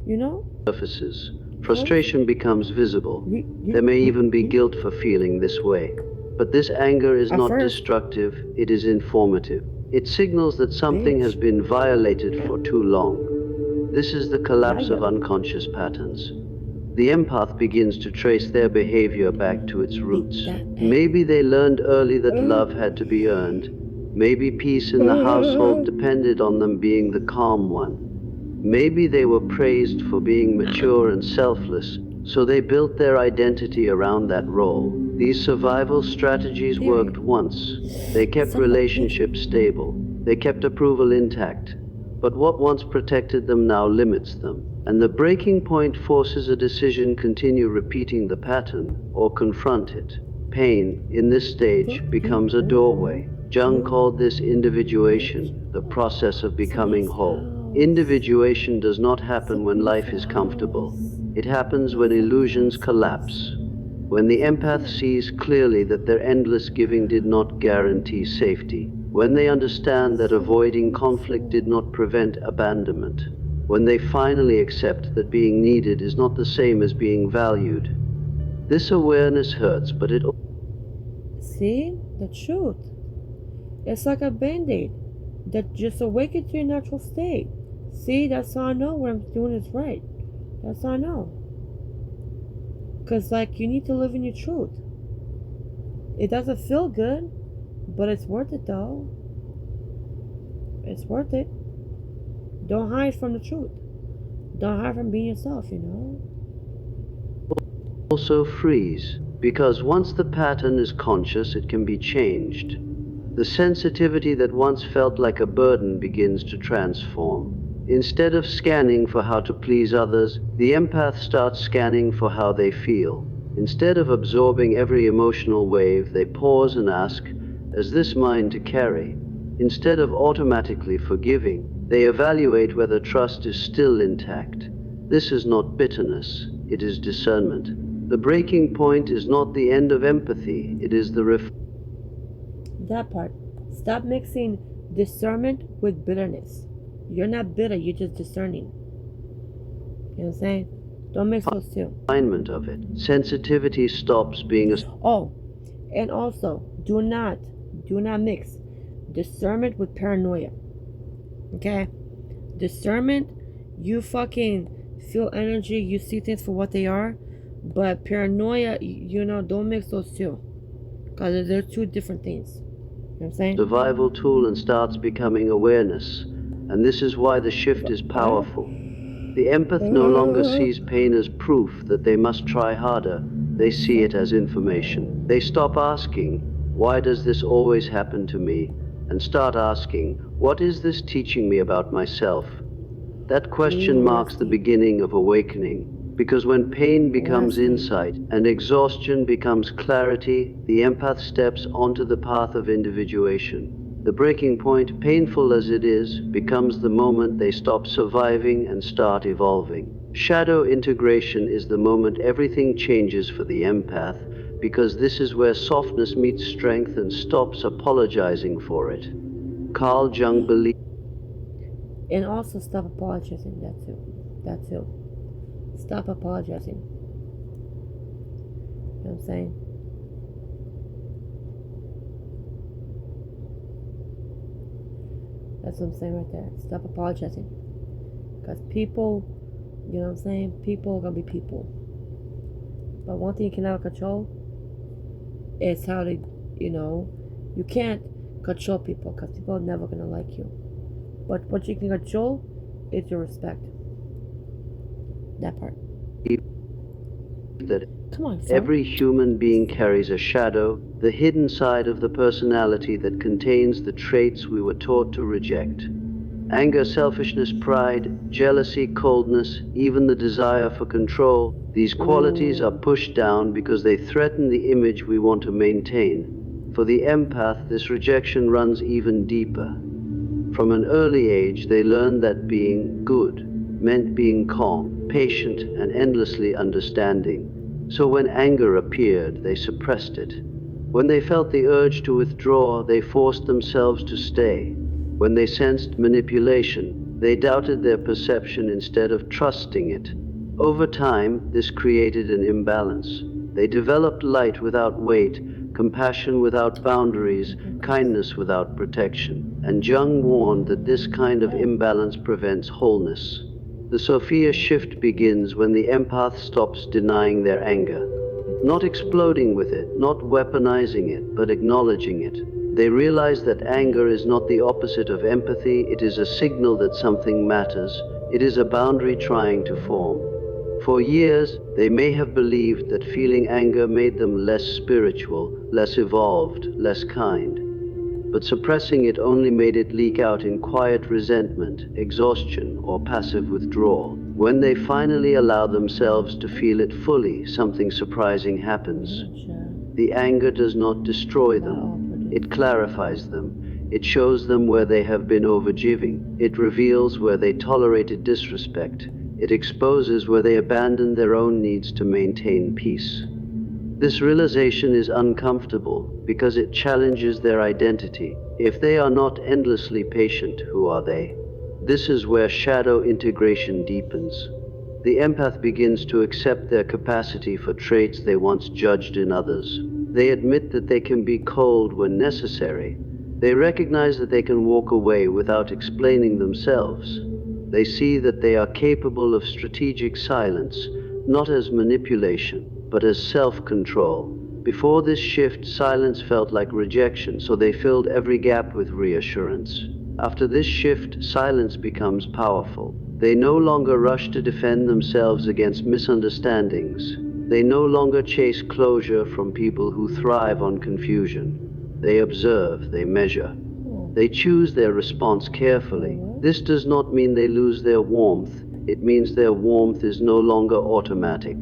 You know? Surfaces. Frustration becomes visible. There may even be guilt for feeling this way. But this anger is not destructive, it is informative. It signals that something has been violated for too long. This is the collapse of unconscious patterns. The empath begins to trace their behavior back to its roots. Maybe they learned early that love had to be earned. Maybe peace in the household depended on them being the calm one. Maybe they were praised for being mature and selfless, so they built their identity around that role. These survival strategies worked once. They kept relationships stable. They kept approval intact. But what once protected them now limits them. And the breaking point forces a decision: continue repeating the pattern or confront it. Pain, in this stage, becomes a doorway. Jung called this individuation, the process of becoming whole. Individuation does not happen when life is comfortable. It happens when illusions collapse. When the empath sees clearly that their endless giving did not guarantee safety. When they understand that avoiding conflict did not prevent abandonment. When they finally accept that being needed is not the same as being valued. This awareness hurts, but it... See? The truth. It's like a band-aid that just awakens to your natural state. See, that's how I know what I'm doing is right. That's how I know. Because, like, you need to live in your truth. It doesn't feel good, but it's worth it, though. It's worth it. Don't hide from the truth. Don't hide from being yourself, you know? Also freeze, because once the pattern is conscious, it can be changed. The sensitivity that once felt like a burden begins to transform. Instead of scanning for how to please others, the empath starts scanning for how they feel. Instead of absorbing every emotional wave, they pause and ask, is this mine to carry? Instead of automatically forgiving, they evaluate whether trust is still intact. This is not bitterness, it is discernment. The breaking point is not the end of empathy, it is the that part. Stop mixing discernment with bitterness. You're not bitter, you're just discerning. You know what I'm saying? Don't mix those two. Alignment of it. Sensitivity stops being a... Oh, and also, do not mix discernment with paranoia. Okay? Discernment, you fucking feel energy, you see things for what they are. But paranoia, you know, don't mix those two. Because they're two different things. You know what I'm saying? Survival tool and starts becoming awareness. And this is why the shift is powerful. The empath no longer sees pain as proof that they must try harder. They see it as information. They stop asking, why does this always happen to me? And start asking, what is this teaching me about myself? That question marks the beginning of awakening. Because when pain becomes insight and exhaustion becomes clarity, the empath steps onto the path of individuation. The breaking point, painful as it is, becomes the moment they stop surviving and start evolving. Shadow integration is the moment everything changes for the empath, because this is where softness meets strength and stops apologizing for it. Carl Jung believes. And also stop apologizing. That too. Stop apologizing. You know what I'm saying? That's what I'm saying right there. Stop apologizing. Because people, you know what I'm saying? People are going to be people. But one thing you cannot control is how they, you can't control people because people are never going to like you. But what you can control is your respect. That part. That come on, sir. Every human being carries a shadow, the hidden side of the personality that contains the traits we were taught to reject. Anger, selfishness, pride, jealousy, coldness, even the desire for control, these qualities are pushed down because they threaten the image we want to maintain. For the empath, this rejection runs even deeper. From an early age, they learn that being good meant being calm, patient, and endlessly understanding. So when anger appeared, they suppressed it. When they felt the urge to withdraw, they forced themselves to stay. When they sensed manipulation, they doubted their perception instead of trusting it. Over time, this created an imbalance. They developed light without weight, compassion without boundaries, kindness without protection. And Jung warned that this kind of imbalance prevents wholeness. The Sophia shift begins when the empath stops denying their anger. Not exploding with it, not weaponizing it, but acknowledging it. They realize that anger is not the opposite of empathy, it is a signal that something matters. It is a boundary trying to form. For years, they may have believed that feeling anger made them less spiritual, less evolved, less kind. But suppressing it only made it leak out in quiet resentment, exhaustion, or passive withdrawal. When they finally allow themselves to feel it fully, something surprising happens. The anger does not destroy them. It clarifies them. It shows them where they have been overgiving. It reveals where they tolerated disrespect. It exposes where they abandoned their own needs to maintain peace. This realization is uncomfortable because it challenges their identity. If they are not endlessly patient, who are they? This is where shadow integration deepens. The empath begins to accept their capacity for traits they once judged in others. They admit that they can be cold when necessary. They recognize that they can walk away without explaining themselves. They see that they are capable of strategic silence, not as manipulation, but as self-control. Before this shift, silence felt like rejection, so they filled every gap with reassurance. After this shift, silence becomes powerful. They no longer rush to defend themselves against misunderstandings. They no longer chase closure from people who thrive on confusion. They observe, they measure. They choose their response carefully. This does not mean they lose their warmth. It means their warmth is no longer automatic.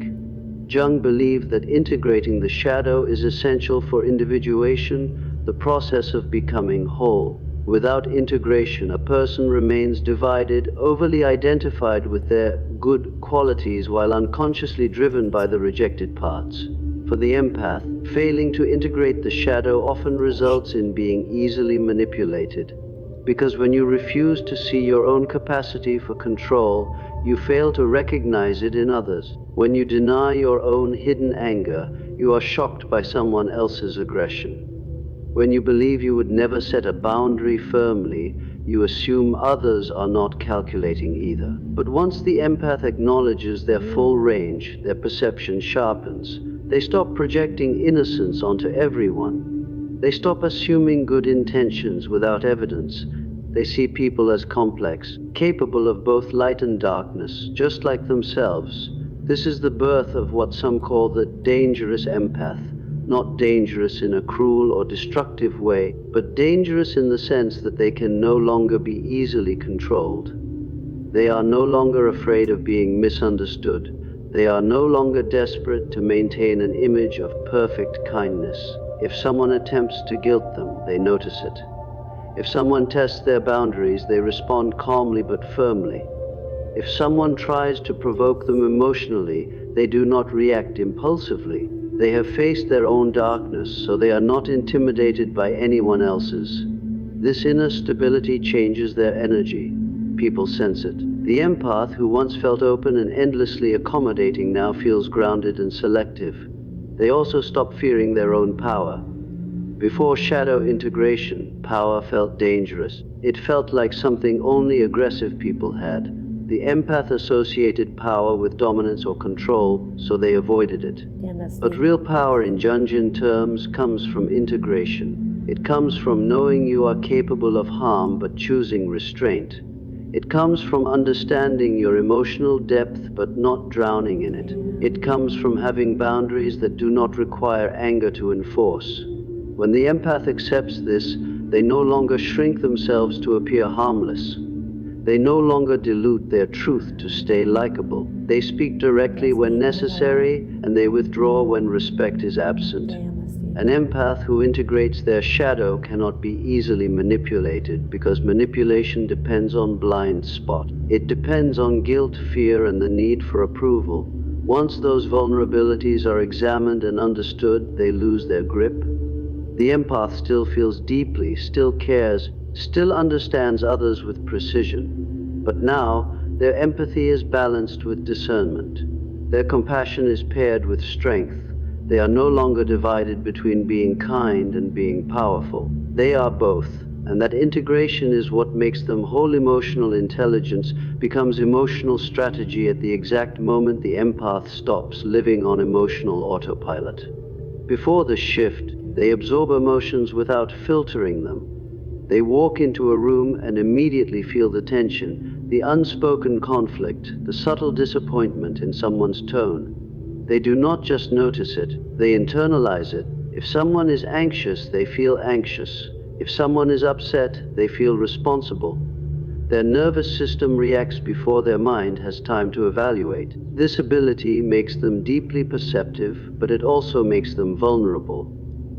Jung believed that integrating the shadow is essential for individuation, the process of becoming whole. Without integration, a person remains divided, overly identified with their good qualities while unconsciously driven by the rejected parts. For the empath, failing to integrate the shadow often results in being easily manipulated. Because when you refuse to see your own capacity for control, you fail to recognize it in others. When you deny your own hidden anger, you are shocked by someone else's aggression. When you believe you would never set a boundary firmly, you assume others are not calculating either. But once the empath acknowledges their full range, their perception sharpens. They stop projecting innocence onto everyone. They stop assuming good intentions without evidence. They see people as complex, capable of both light and darkness, just like themselves. This is the birth of what some call the dangerous empath. Not dangerous in a cruel or destructive way, but dangerous in the sense that they can no longer be easily controlled. They are no longer afraid of being misunderstood. They are no longer desperate to maintain an image of perfect kindness. If someone attempts to guilt them, they notice it. If someone tests their boundaries, they respond calmly but firmly. If someone tries to provoke them emotionally, they do not react impulsively. They have faced their own darkness, so they are not intimidated by anyone else's. This inner stability changes their energy. People sense it. The empath, who once felt open and endlessly accommodating, now feels grounded and selective. They also stop fearing their own power. Before shadow integration, power felt dangerous. It felt like something only aggressive people had. The empath associated power with dominance or control, so they avoided it. But real power in Jungian terms comes from integration. It comes from knowing you are capable of harm but choosing restraint. It comes from understanding your emotional depth but not drowning in it. It comes from having boundaries that do not require anger to enforce. When the empath accepts this, they no longer shrink themselves to appear harmless. They no longer dilute their truth to stay likable. They speak directly when necessary, and they withdraw when respect is absent. An empath who integrates their shadow cannot be easily manipulated, because manipulation depends on blind spot. It depends on guilt, fear, and the need for approval. Once those vulnerabilities are examined and understood, they lose their grip. The empath still feels deeply, still cares, still understands others with precision. But now, their empathy is balanced with discernment. Their compassion is paired with strength. They are no longer divided between being kind and being powerful. They are both, and that integration is what makes them whole. Emotional intelligence becomes emotional strategy at the exact moment the empath stops living on emotional autopilot. Before the shift, they absorb emotions without filtering them. They walk into a room and immediately feel the tension, the unspoken conflict, the subtle disappointment in someone's tone. They do not just notice it, they internalize it. If someone is anxious, they feel anxious. If someone is upset, they feel responsible. Their nervous system reacts before their mind has time to evaluate. This ability makes them deeply perceptive, but it also makes them vulnerable.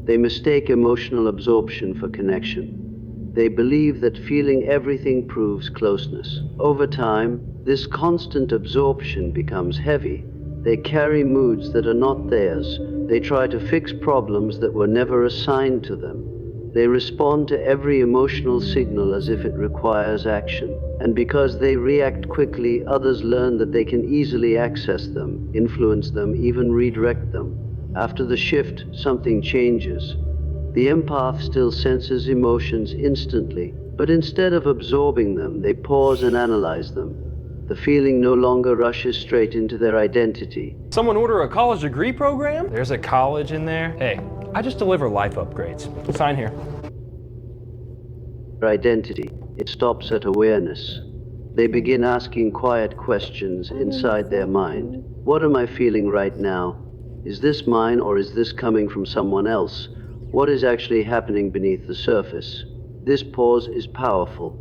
They mistake emotional absorption for connection. They believe that feeling everything proves closeness. Over time, this constant absorption becomes heavy. They carry moods that are not theirs. They try to fix problems that were never assigned to them. They respond to every emotional signal as if it requires action. And because they react quickly, others learn that they can easily access them, influence them, even redirect them. After the shift, something changes. The empath still senses emotions instantly, but instead of absorbing them, they pause and analyze them. The feeling no longer rushes straight into their identity. Someone order a college degree program? There's a college in there? Hey, I just deliver life upgrades. Sign here. Their identity. It stops at awareness. They begin asking quiet questions inside their mind. What am I feeling right now? Is this mine, or is this coming from someone else? What is actually happening beneath the surface? This pause is powerful.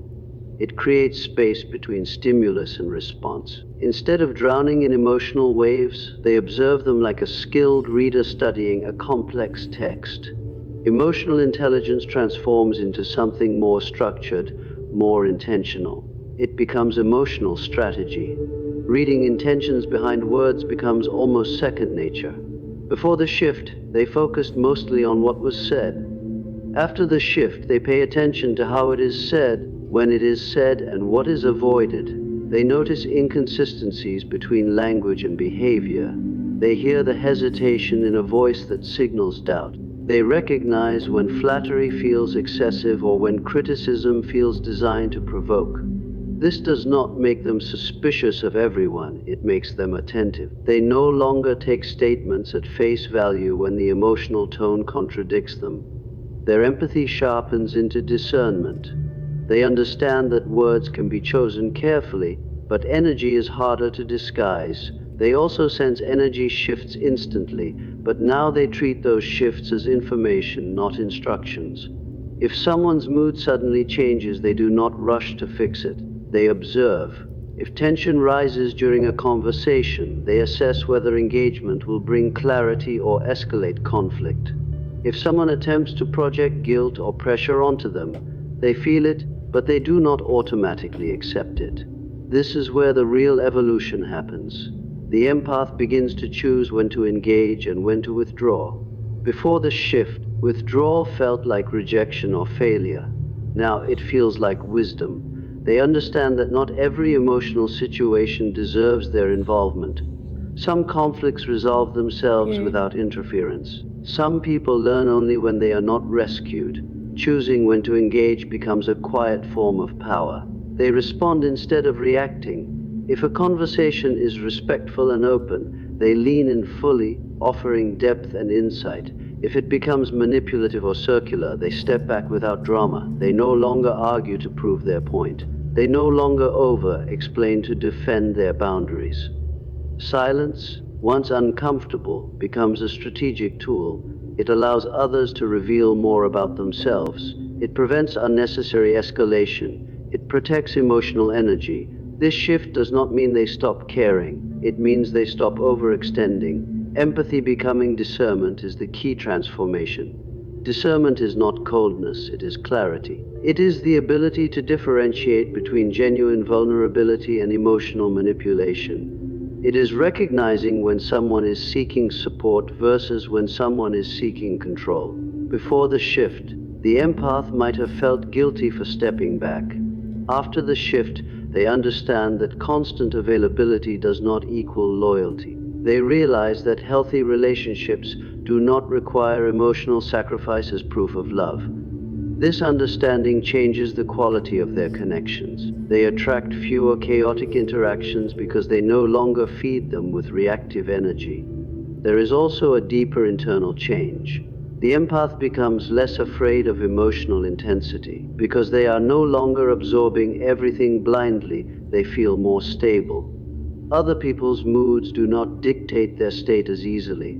It creates space between stimulus and response. Instead of drowning in emotional waves, they observe them like a skilled reader studying a complex text. Emotional intelligence transforms into something more structured, more intentional. It becomes emotional strategy. Reading intentions behind words becomes almost second nature. Before the shift, they focused mostly on what was said. After the shift, they pay attention to how it is said, when it is said, and what is avoided. They notice inconsistencies between language and behavior. They hear the hesitation in a voice that signals doubt. They recognize when flattery feels excessive or when criticism feels designed to provoke. This does not make them suspicious of everyone, it makes them attentive. They no longer take statements at face value when the emotional tone contradicts them. Their empathy sharpens into discernment. They understand that words can be chosen carefully, but energy is harder to disguise. They also sense energy shifts instantly, but now they treat those shifts as information, not instructions. If someone's mood suddenly changes, they do not rush to fix it. They observe. If tension rises during a conversation, they assess whether engagement will bring clarity or escalate conflict. If someone attempts to project guilt or pressure onto them, they feel it, but they do not automatically accept it. This is where the real evolution happens. The empath begins to choose when to engage and when to withdraw. Before the shift, withdrawal felt like rejection or failure. Now it feels like wisdom. They understand that not every emotional situation deserves their involvement. Some conflicts resolve themselves without interference. Some people learn only when they are not rescued. Choosing when to engage becomes a quiet form of power. They respond instead of reacting. If a conversation is respectful and open, they lean in fully, offering depth and insight. If it becomes manipulative or circular, they step back without drama. They no longer argue to prove their point. They no longer over-explain to defend their boundaries. Silence, once uncomfortable, becomes a strategic tool. It allows others to reveal more about themselves. It prevents unnecessary escalation. It protects emotional energy. This shift does not mean they stop caring. It means they stop overextending. Empathy becoming discernment is the key transformation. Discernment is not coldness, it is clarity. It is the ability to differentiate between genuine vulnerability and emotional manipulation. It is recognizing when someone is seeking support versus when someone is seeking control. Before the shift, the empath might have felt guilty for stepping back. After the shift, they understand that constant availability does not equal loyalty. They realize that healthy relationships do not require emotional sacrifice as proof of love. This understanding changes the quality of their connections. They attract fewer chaotic interactions because they no longer feed them with reactive energy. There is also a deeper internal change. The empath becomes less afraid of emotional intensity. Because they are no longer absorbing everything blindly, they feel more stable. Other people's moods do not dictate their state as easily.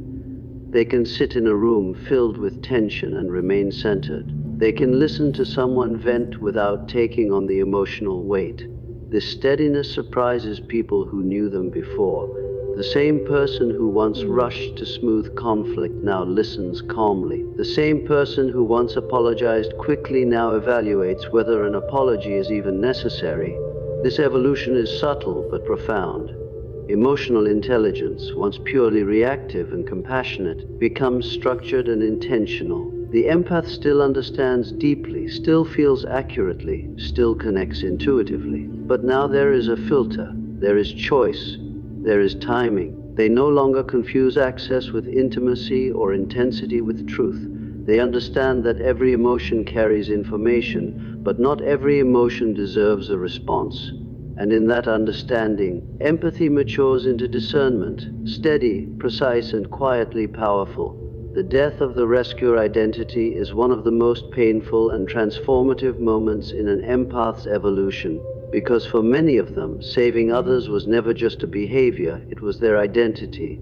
They can sit in a room filled with tension and remain centered. They can listen to someone vent without taking on the emotional weight. This steadiness surprises people who knew them before. The same person who once rushed to smooth conflict now listens calmly. The same person who once apologized quickly now evaluates whether an apology is even necessary. This evolution is subtle but profound. Emotional intelligence, once purely reactive and compassionate, becomes structured and intentional. The empath still understands deeply, still feels accurately, still connects intuitively. But now there is a filter, there is choice, there is timing. They no longer confuse access with intimacy or intensity with truth. They understand that every emotion carries information, but not every emotion deserves a response. And in that understanding, empathy matures into discernment, steady, precise, and quietly powerful. The death of the rescuer identity is one of the most painful and transformative moments in an empath's evolution. Because for many of them, saving others was never just a behavior, it was their identity.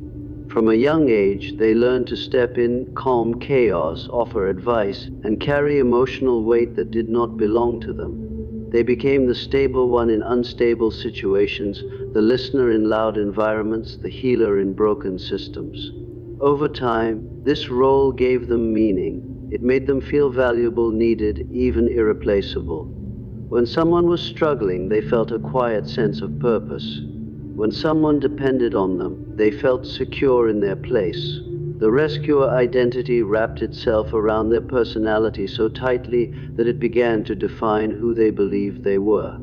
From a young age, they learned to step in, calm chaos, offer advice, and carry emotional weight that did not belong to them. They became the stable one in unstable situations, the listener in loud environments, the healer in broken systems. Over time, this role gave them meaning. It made them feel valuable, needed, even irreplaceable. When someone was struggling, they felt a quiet sense of purpose. When someone depended on them, they felt secure in their place. The rescuer identity wrapped itself around their personality so tightly that it began to define who they believed they were.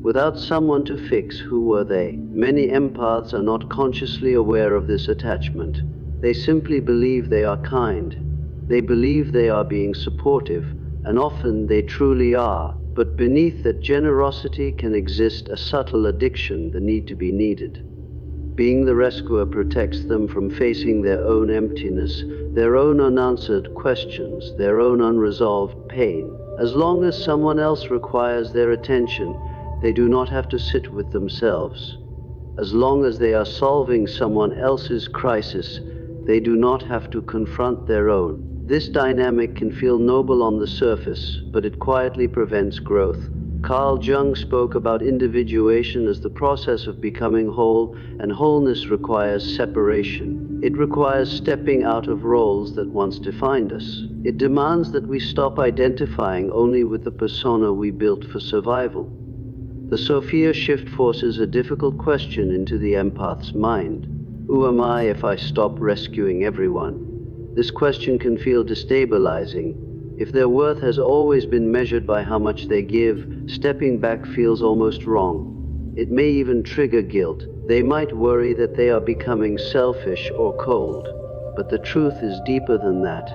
Without someone to fix who were they, many empaths are not consciously aware of this attachment. They simply believe they are kind. They believe they are being supportive, and often they truly are. But beneath that generosity can exist a subtle addiction, the need to be needed. Being the rescuer protects them from facing their own emptiness, their own unanswered questions, their own unresolved pain. As long as someone else requires their attention, they do not have to sit with themselves. As long as they are solving someone else's crisis, they do not have to confront their own. This dynamic can feel noble on the surface, but it quietly prevents growth. Carl Jung spoke about individuation as the process of becoming whole, and wholeness requires separation. It requires stepping out of roles that once defined us. It demands that we stop identifying only with the persona we built for survival. The Sophia shift forces a difficult question into the empath's mind. Who am I if I stop rescuing everyone? This question can feel destabilizing. If their worth has always been measured by how much they give, stepping back feels almost wrong. It may even trigger guilt. They might worry that they are becoming selfish or cold. But the truth is deeper than that.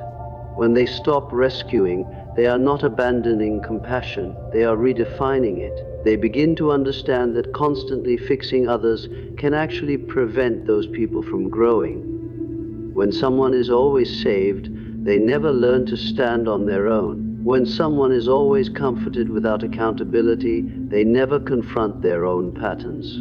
When they stop rescuing, they are not abandoning compassion, they are redefining it. They begin to understand that constantly fixing others can actually prevent those people from growing. When someone is always saved, they never learn to stand on their own. When someone is always comforted without accountability, they never confront their own patterns.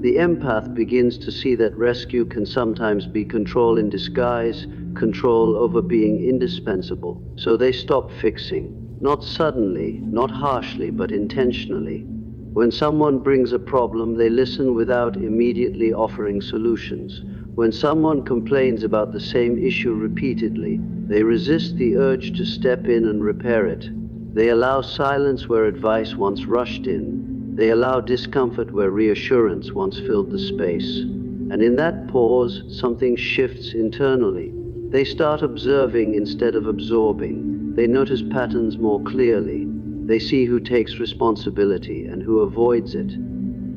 The empath begins to see that rescue can sometimes be control in disguise, control over being indispensable. So they stop fixing. Not suddenly, not harshly, but intentionally. When someone brings a problem, they listen without immediately offering solutions. When someone complains about the same issue repeatedly, they resist the urge to step in and repair it. They allow silence where advice once rushed in. They allow discomfort where reassurance once filled the space. And in that pause, something shifts internally. They start observing instead of absorbing. They notice patterns more clearly. They see who takes responsibility and who avoids it.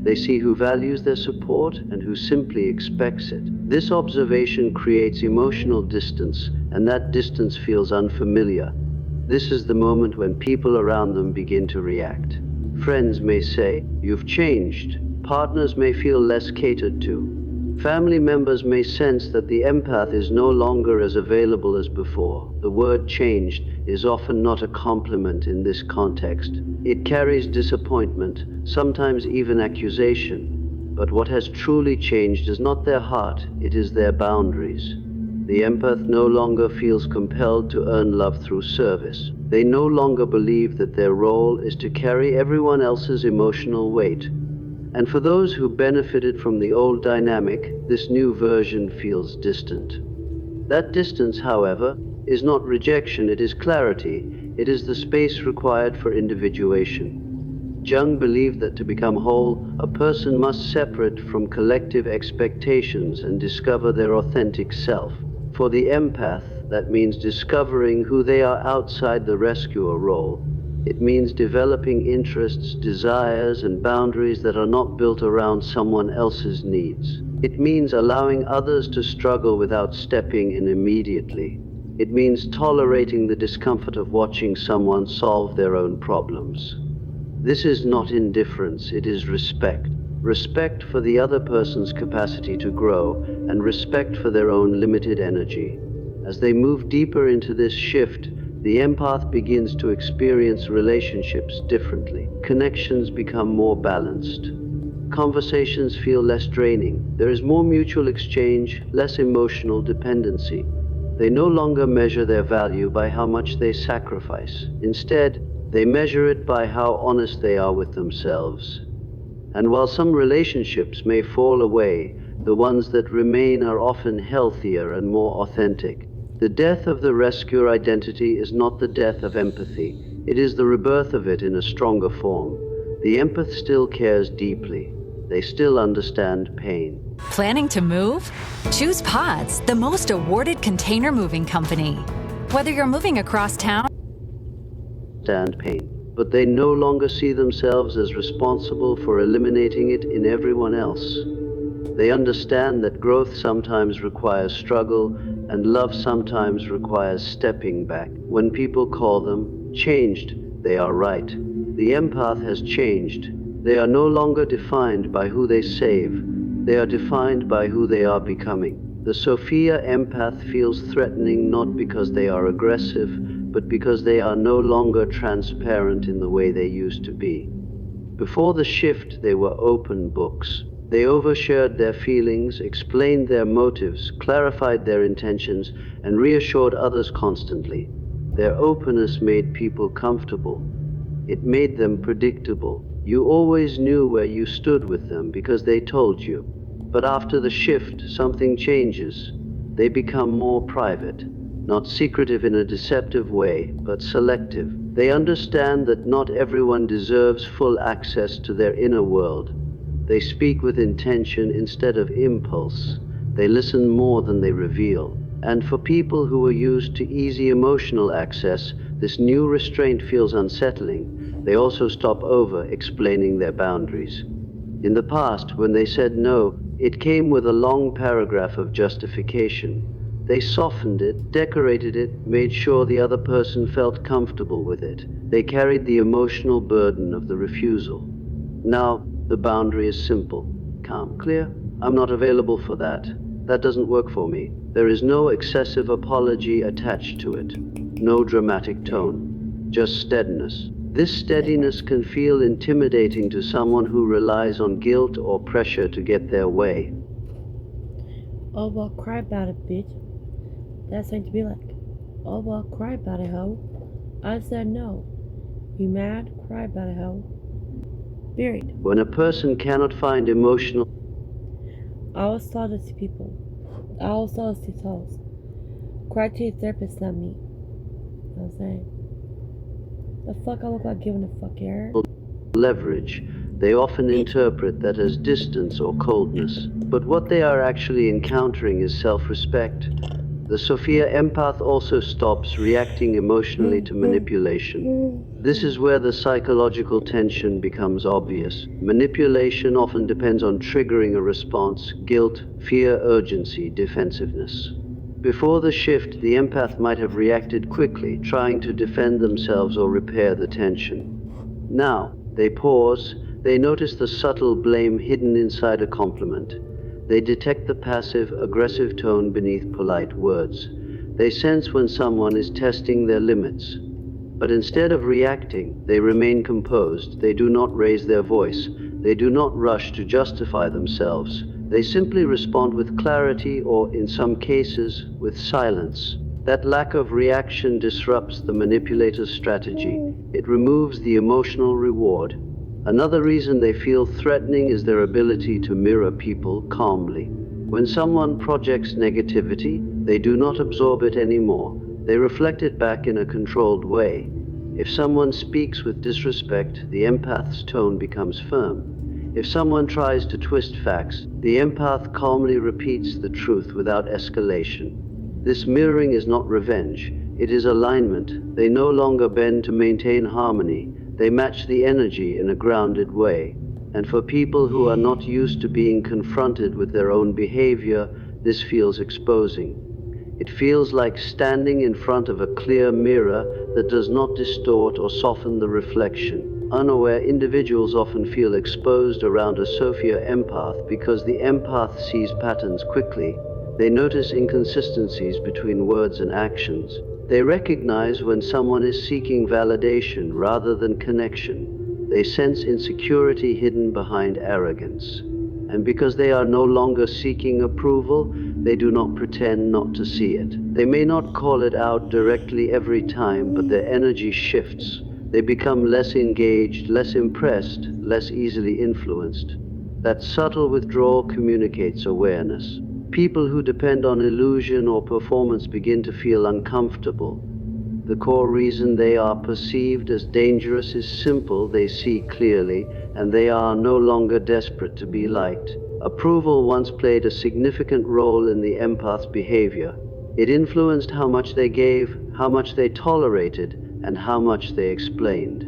They see who values their support and who simply expects it. This observation creates emotional distance, and that distance feels unfamiliar. This is the moment when people around them begin to react. Friends may say, "You've changed." Partners may feel less catered to. Family members may sense that the empath is no longer as available as before. The word changed is often not a compliment in this context. It carries disappointment, sometimes even accusation. But what has truly changed is not their heart, it is their boundaries. The empath no longer feels compelled to earn love through service. They no longer believe that their role is to carry everyone else's emotional weight. And for those who benefited from the old dynamic, this new version feels distant. That distance, however, is not rejection, it is clarity. It is the space required for individuation. Jung believed that to become whole, a person must separate from collective expectations and discover their authentic self. For the empath, that means discovering who they are outside the rescuer role. It means developing interests, desires, and boundaries that are not built around someone else's needs. It means allowing others to struggle without stepping in immediately. It means tolerating the discomfort of watching someone solve their own problems. This is not indifference, it is respect. Respect for the other person's capacity to grow, and respect for their own limited energy. As they move deeper into this shift, the empath begins to experience relationships differently. Connections become more balanced. Conversations feel less draining. There is more mutual exchange, less emotional dependency. They no longer measure their value by how much they sacrifice. Instead, they measure it by how honest they are with themselves. And while some relationships may fall away, the ones that remain are often healthier and more authentic. The death of the rescuer identity is not the death of empathy. It is the rebirth of it in a stronger form. The empath still cares deeply. They still understand pain. Planning to move? Choose Pods, the most awarded container moving company. Whether you're moving across town, But they no longer see themselves as responsible for eliminating it in everyone else. They understand that growth sometimes requires struggle, and love sometimes requires stepping back. When people call them changed, they are right. The empath has changed. They are no longer defined by who they save. They are defined by who they are becoming. The Sophia empath feels threatening not because they are aggressive, but because they are no longer transparent in the way they used to be. Before the shift, they were open books. They overshared their feelings, explained their motives, clarified their intentions, and reassured others constantly. Their openness made people comfortable. It made them predictable. You always knew where you stood with them because they told you. But after the shift, something changes. They become more private. not secretive in a deceptive way, but selective. They understand that not everyone deserves full access to their inner world. They speak with intention instead of impulse. They listen more than they reveal. And for people who are used to easy emotional access, this new restraint feels unsettling. They also stop over-explaining their boundaries. In the past, when they said no, it came with a long paragraph of justification. They softened it, decorated it, made sure the other person felt comfortable with it. They carried the emotional burden of the refusal. Now, the boundary is simple, calm, clear. I'm not available for that. That doesn't work for me. There is no excessive apology attached to it. No dramatic tone. Just steadiness. This steadiness can feel intimidating to someone who relies on guilt or pressure to get their way. Oh, well, cry about it, bitch. That's going to be like, oh, well, cry about it, ho. I said no. You mad? Cry about it, ho. Period. When a person cannot find emotional... I always tell this to people. I always tell this to souls. Cry to your therapist, not me. You know what I'm saying? The fuck I look like giving a fuck air? leverage, they often interpret that as distance or coldness. But what they are actually encountering is self-respect. The Sophia empath also stops reacting emotionally to manipulation. This is where the psychological tension becomes obvious. Manipulation often depends on triggering a response: guilt, fear, urgency, defensiveness. Before the shift, the empath might have reacted quickly, trying to defend themselves or repair the tension. Now, they pause, they notice the subtle blame hidden inside a compliment. They detect the passive, aggressive tone beneath polite words. They sense when someone is testing their limits. But instead of reacting, they remain composed. They do not raise their voice. They do not rush to justify themselves. They simply respond with clarity, or in some cases, with silence. That lack of reaction disrupts the manipulator's strategy. It removes the emotional reward. Another reason they feel threatening is their ability to mirror people calmly. When someone projects negativity, they do not absorb it anymore. They reflect it back in a controlled way. If someone speaks with disrespect, the empath's tone becomes firm. If someone tries to twist facts, the empath calmly repeats the truth without escalation. This mirroring is not revenge, it is alignment. They no longer bend to maintain harmony. They match the energy in a grounded way. And for people who are not used to being confronted with their own behavior, this feels exposing. It feels like standing in front of a clear mirror that does not distort or soften the reflection. Unaware individuals often feel exposed around a Sophia empath because the empath sees patterns quickly. They notice inconsistencies between words and actions. They recognize when someone is seeking validation rather than connection. They sense insecurity hidden behind arrogance. And because they are no longer seeking approval, they do not pretend not to see it. They may not call it out directly every time, but their energy shifts. They become less engaged, less impressed, less easily influenced. That subtle withdrawal communicates awareness. People who depend on illusion or performance begin to feel uncomfortable. The core reason they are perceived as dangerous is simple: they see clearly, and they are no longer desperate to be liked. Approval once played a significant role in the empath's behavior. It influenced how much they gave, how much they tolerated, and how much they explained.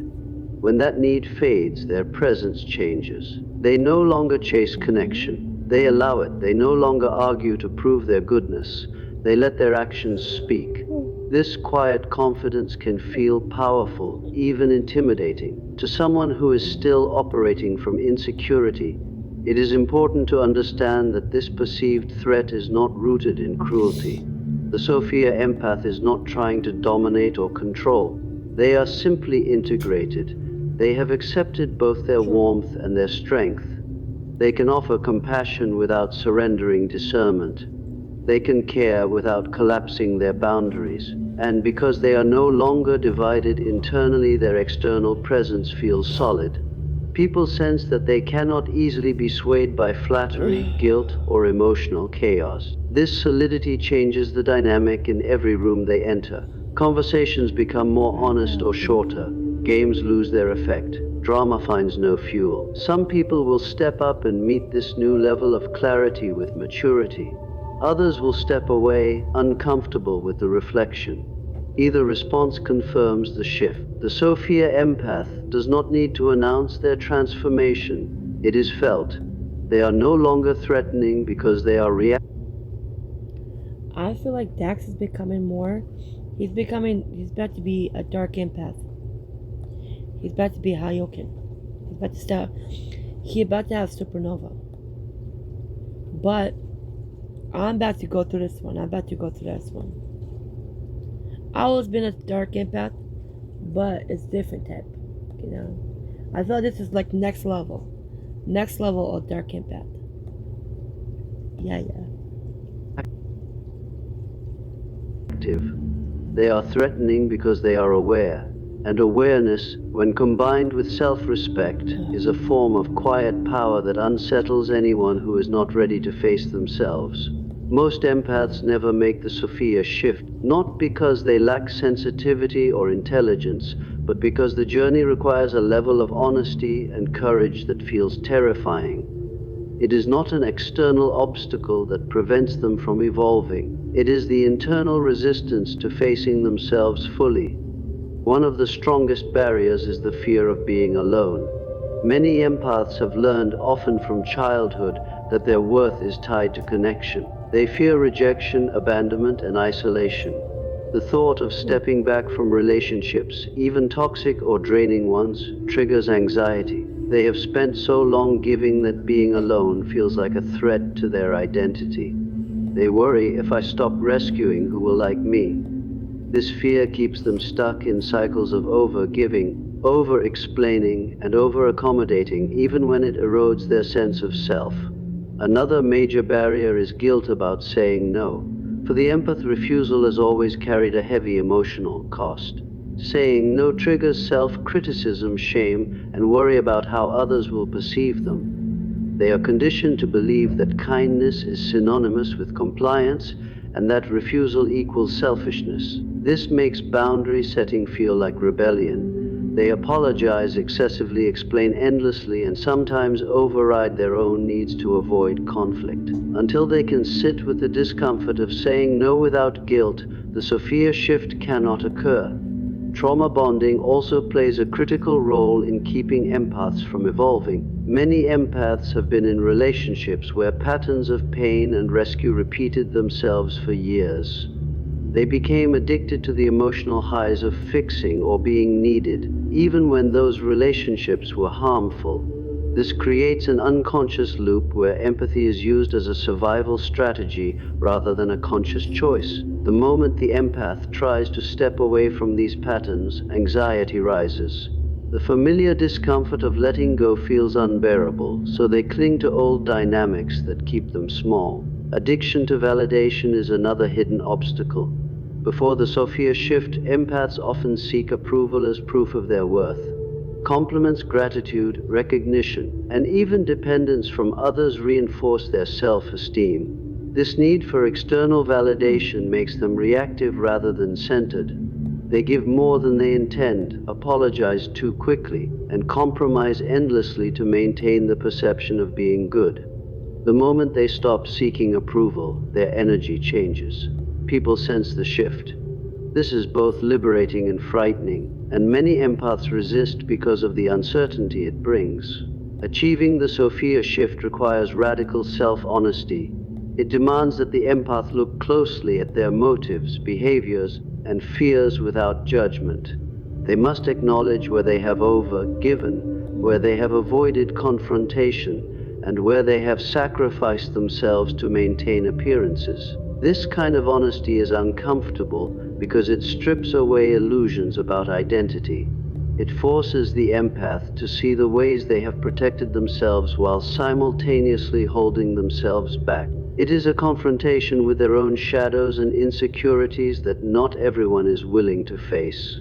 When that need fades, their presence changes. They no longer chase connection. They allow it. They no longer argue to prove their goodness. They let their actions speak. This quiet confidence can feel powerful, even intimidating. To someone who is still operating from insecurity, it is important to understand that this perceived threat is not rooted in cruelty. The Sophia empath is not trying to dominate or control. They are simply integrated. They have accepted both their warmth and their strength. They can offer compassion without surrendering discernment. They can care without collapsing their boundaries. And because they are no longer divided internally, their external presence feels solid. People sense that they cannot easily be swayed by flattery, guilt, or emotional chaos. This solidity changes the dynamic in every room they enter. Conversations become more honest or shorter. Games lose their effect. Drama finds no fuel. Some people will step up and meet this new level of clarity with maturity. Others will step away, uncomfortable with the reflection. Either response confirms the shift. The Sophia empath does not need to announce their transformation. It is felt. They are no longer threatening because they are reacting. I feel like Dax is becoming more. He's about to be a dark empath. He's about to be a Hayoken. He's about to have supernova. But I'm about to go through this one. I always been a dark empath, but it's different type. You know, I thought this is like next level of dark empath. Yeah. They are threatening because they are aware, and awareness, when combined with self-respect, is a form of quiet power that unsettles anyone who is not ready to face themselves. Most empaths never make the Sophia shift, not because they lack sensitivity or intelligence, but because the journey requires a level of honesty and courage that feels terrifying. It is not an external obstacle that prevents them from evolving. It is the internal resistance to facing themselves fully. One of the strongest barriers is the fear of being alone. Many empaths have learned, often from childhood, that their worth is tied to connection. They fear rejection, abandonment, and isolation. The thought of stepping back from relationships, even toxic or draining ones, triggers anxiety. They have spent so long giving that being alone feels like a threat to their identity. They worry, if I stop rescuing, who will like me? This fear keeps them stuck in cycles of over-giving, over-explaining, and over-accommodating, even when it erodes their sense of self. Another major barrier is guilt about saying no. For the empath, refusal has always carried a heavy emotional cost. Saying no triggers self-criticism, shame, and worry about how others will perceive them. They are conditioned to believe that kindness is synonymous with compliance and that refusal equals selfishness. This makes boundary setting feel like rebellion. They apologize excessively, explain endlessly, and sometimes override their own needs to avoid conflict. Until they can sit with the discomfort of saying no without guilt, the Sophia shift cannot occur. Trauma bonding also plays a critical role in keeping empaths from evolving. Many empaths have been in relationships where patterns of pain and rescue repeated themselves for years. They became addicted to the emotional highs of fixing or being needed, even when those relationships were harmful. This creates an unconscious loop where empathy is used as a survival strategy rather than a conscious choice. The moment the empath tries to step away from these patterns, anxiety rises. The familiar discomfort of letting go feels unbearable, so they cling to old dynamics that keep them small. Addiction to validation is another hidden obstacle. Before the Sophia shift, empaths often seek approval as proof of their worth. Compliments, gratitude, recognition, and even dependence from others reinforce their self-esteem. This need for external validation makes them reactive rather than centered. They give more than they intend, apologize too quickly, and compromise endlessly to maintain the perception of being good. The moment they stop seeking approval, their energy changes. People sense the shift. This is both liberating and frightening, and many empaths resist because of the uncertainty it brings. Achieving the Sophia shift requires radical self-honesty. It demands that the empath look closely at their motives, behaviors, and fears without judgment. They must acknowledge where they have over-given, where they have avoided confrontation, and where they have sacrificed themselves to maintain appearances. This kind of honesty is uncomfortable because it strips away illusions about identity. It forces the empath to see the ways they have protected themselves while simultaneously holding themselves back. It is a confrontation with their own shadows and insecurities that not everyone is willing to face.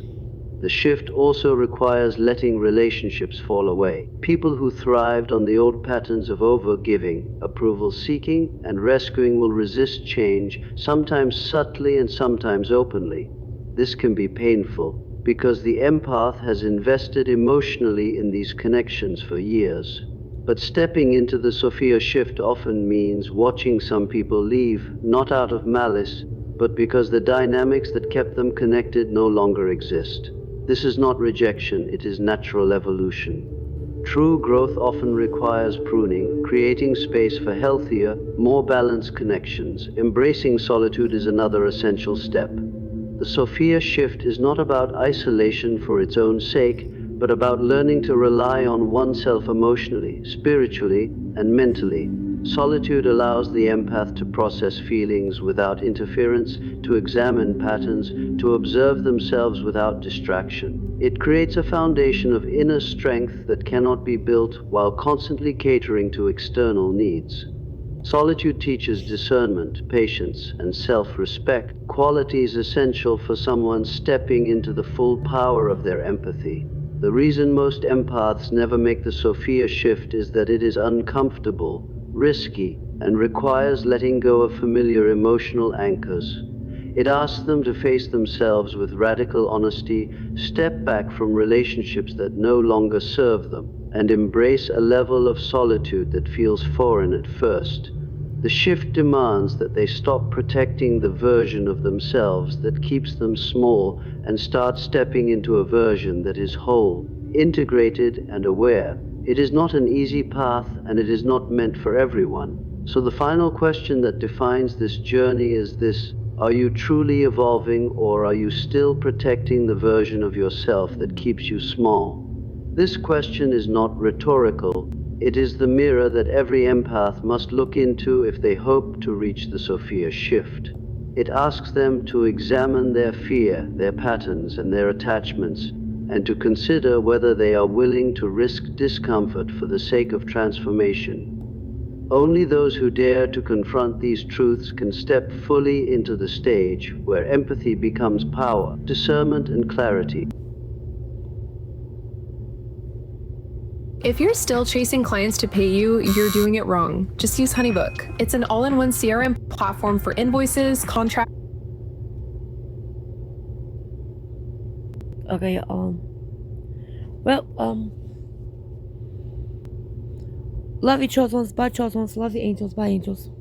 The shift also requires letting relationships fall away. People who thrived on the old patterns of over-giving, approval-seeking, and rescuing will resist change, sometimes subtly and sometimes openly. This can be painful, because the empath has invested emotionally in these connections for years. But stepping into the Sophia shift often means watching some people leave, not out of malice, but because the dynamics that kept them connected no longer exist. This is not rejection, it is natural evolution. True growth often requires pruning, creating space for healthier, more balanced connections. Embracing solitude is another essential step. The Sophia shift is not about isolation for its own sake, but about learning to rely on oneself emotionally, spiritually, and mentally. Solitude allows the empath to process feelings without interference, to examine patterns, to observe themselves without distraction. It creates a foundation of inner strength that cannot be built while constantly catering to external needs. Solitude teaches discernment, patience, and self-respect, qualities essential for someone stepping into the full power of their empathy. The reason most empaths never make the Sophia shift is that it is uncomfortable, risky, and requires letting go of familiar emotional anchors. It asks them to face themselves with radical honesty, step back from relationships that no longer serve them, and embrace a level of solitude that feels foreign at first. The shift demands that they stop protecting the version of themselves that keeps them small and start stepping into a version that is whole, integrated, and aware. It is not an easy path, and it is not meant for everyone. So the final question that defines this journey is this: are you truly evolving, or are you still protecting the version of yourself that keeps you small? This question is not rhetorical. It is the mirror that every empath must look into if they hope to reach the Sophia shift. It asks them to examine their fear, their patterns, and their attachments, and to consider whether they are willing to risk discomfort for the sake of transformation. Only those who dare to confront these truths can step fully into the stage where empathy becomes power, discernment, and clarity. If you're still chasing clients to pay you, you're doing it wrong. Just use HoneyBook. It's an all-in-one CRM platform for invoices, contracts. Okay, love you, chosen ones. Bye, chosen ones. Love you, angels. Bye, angels.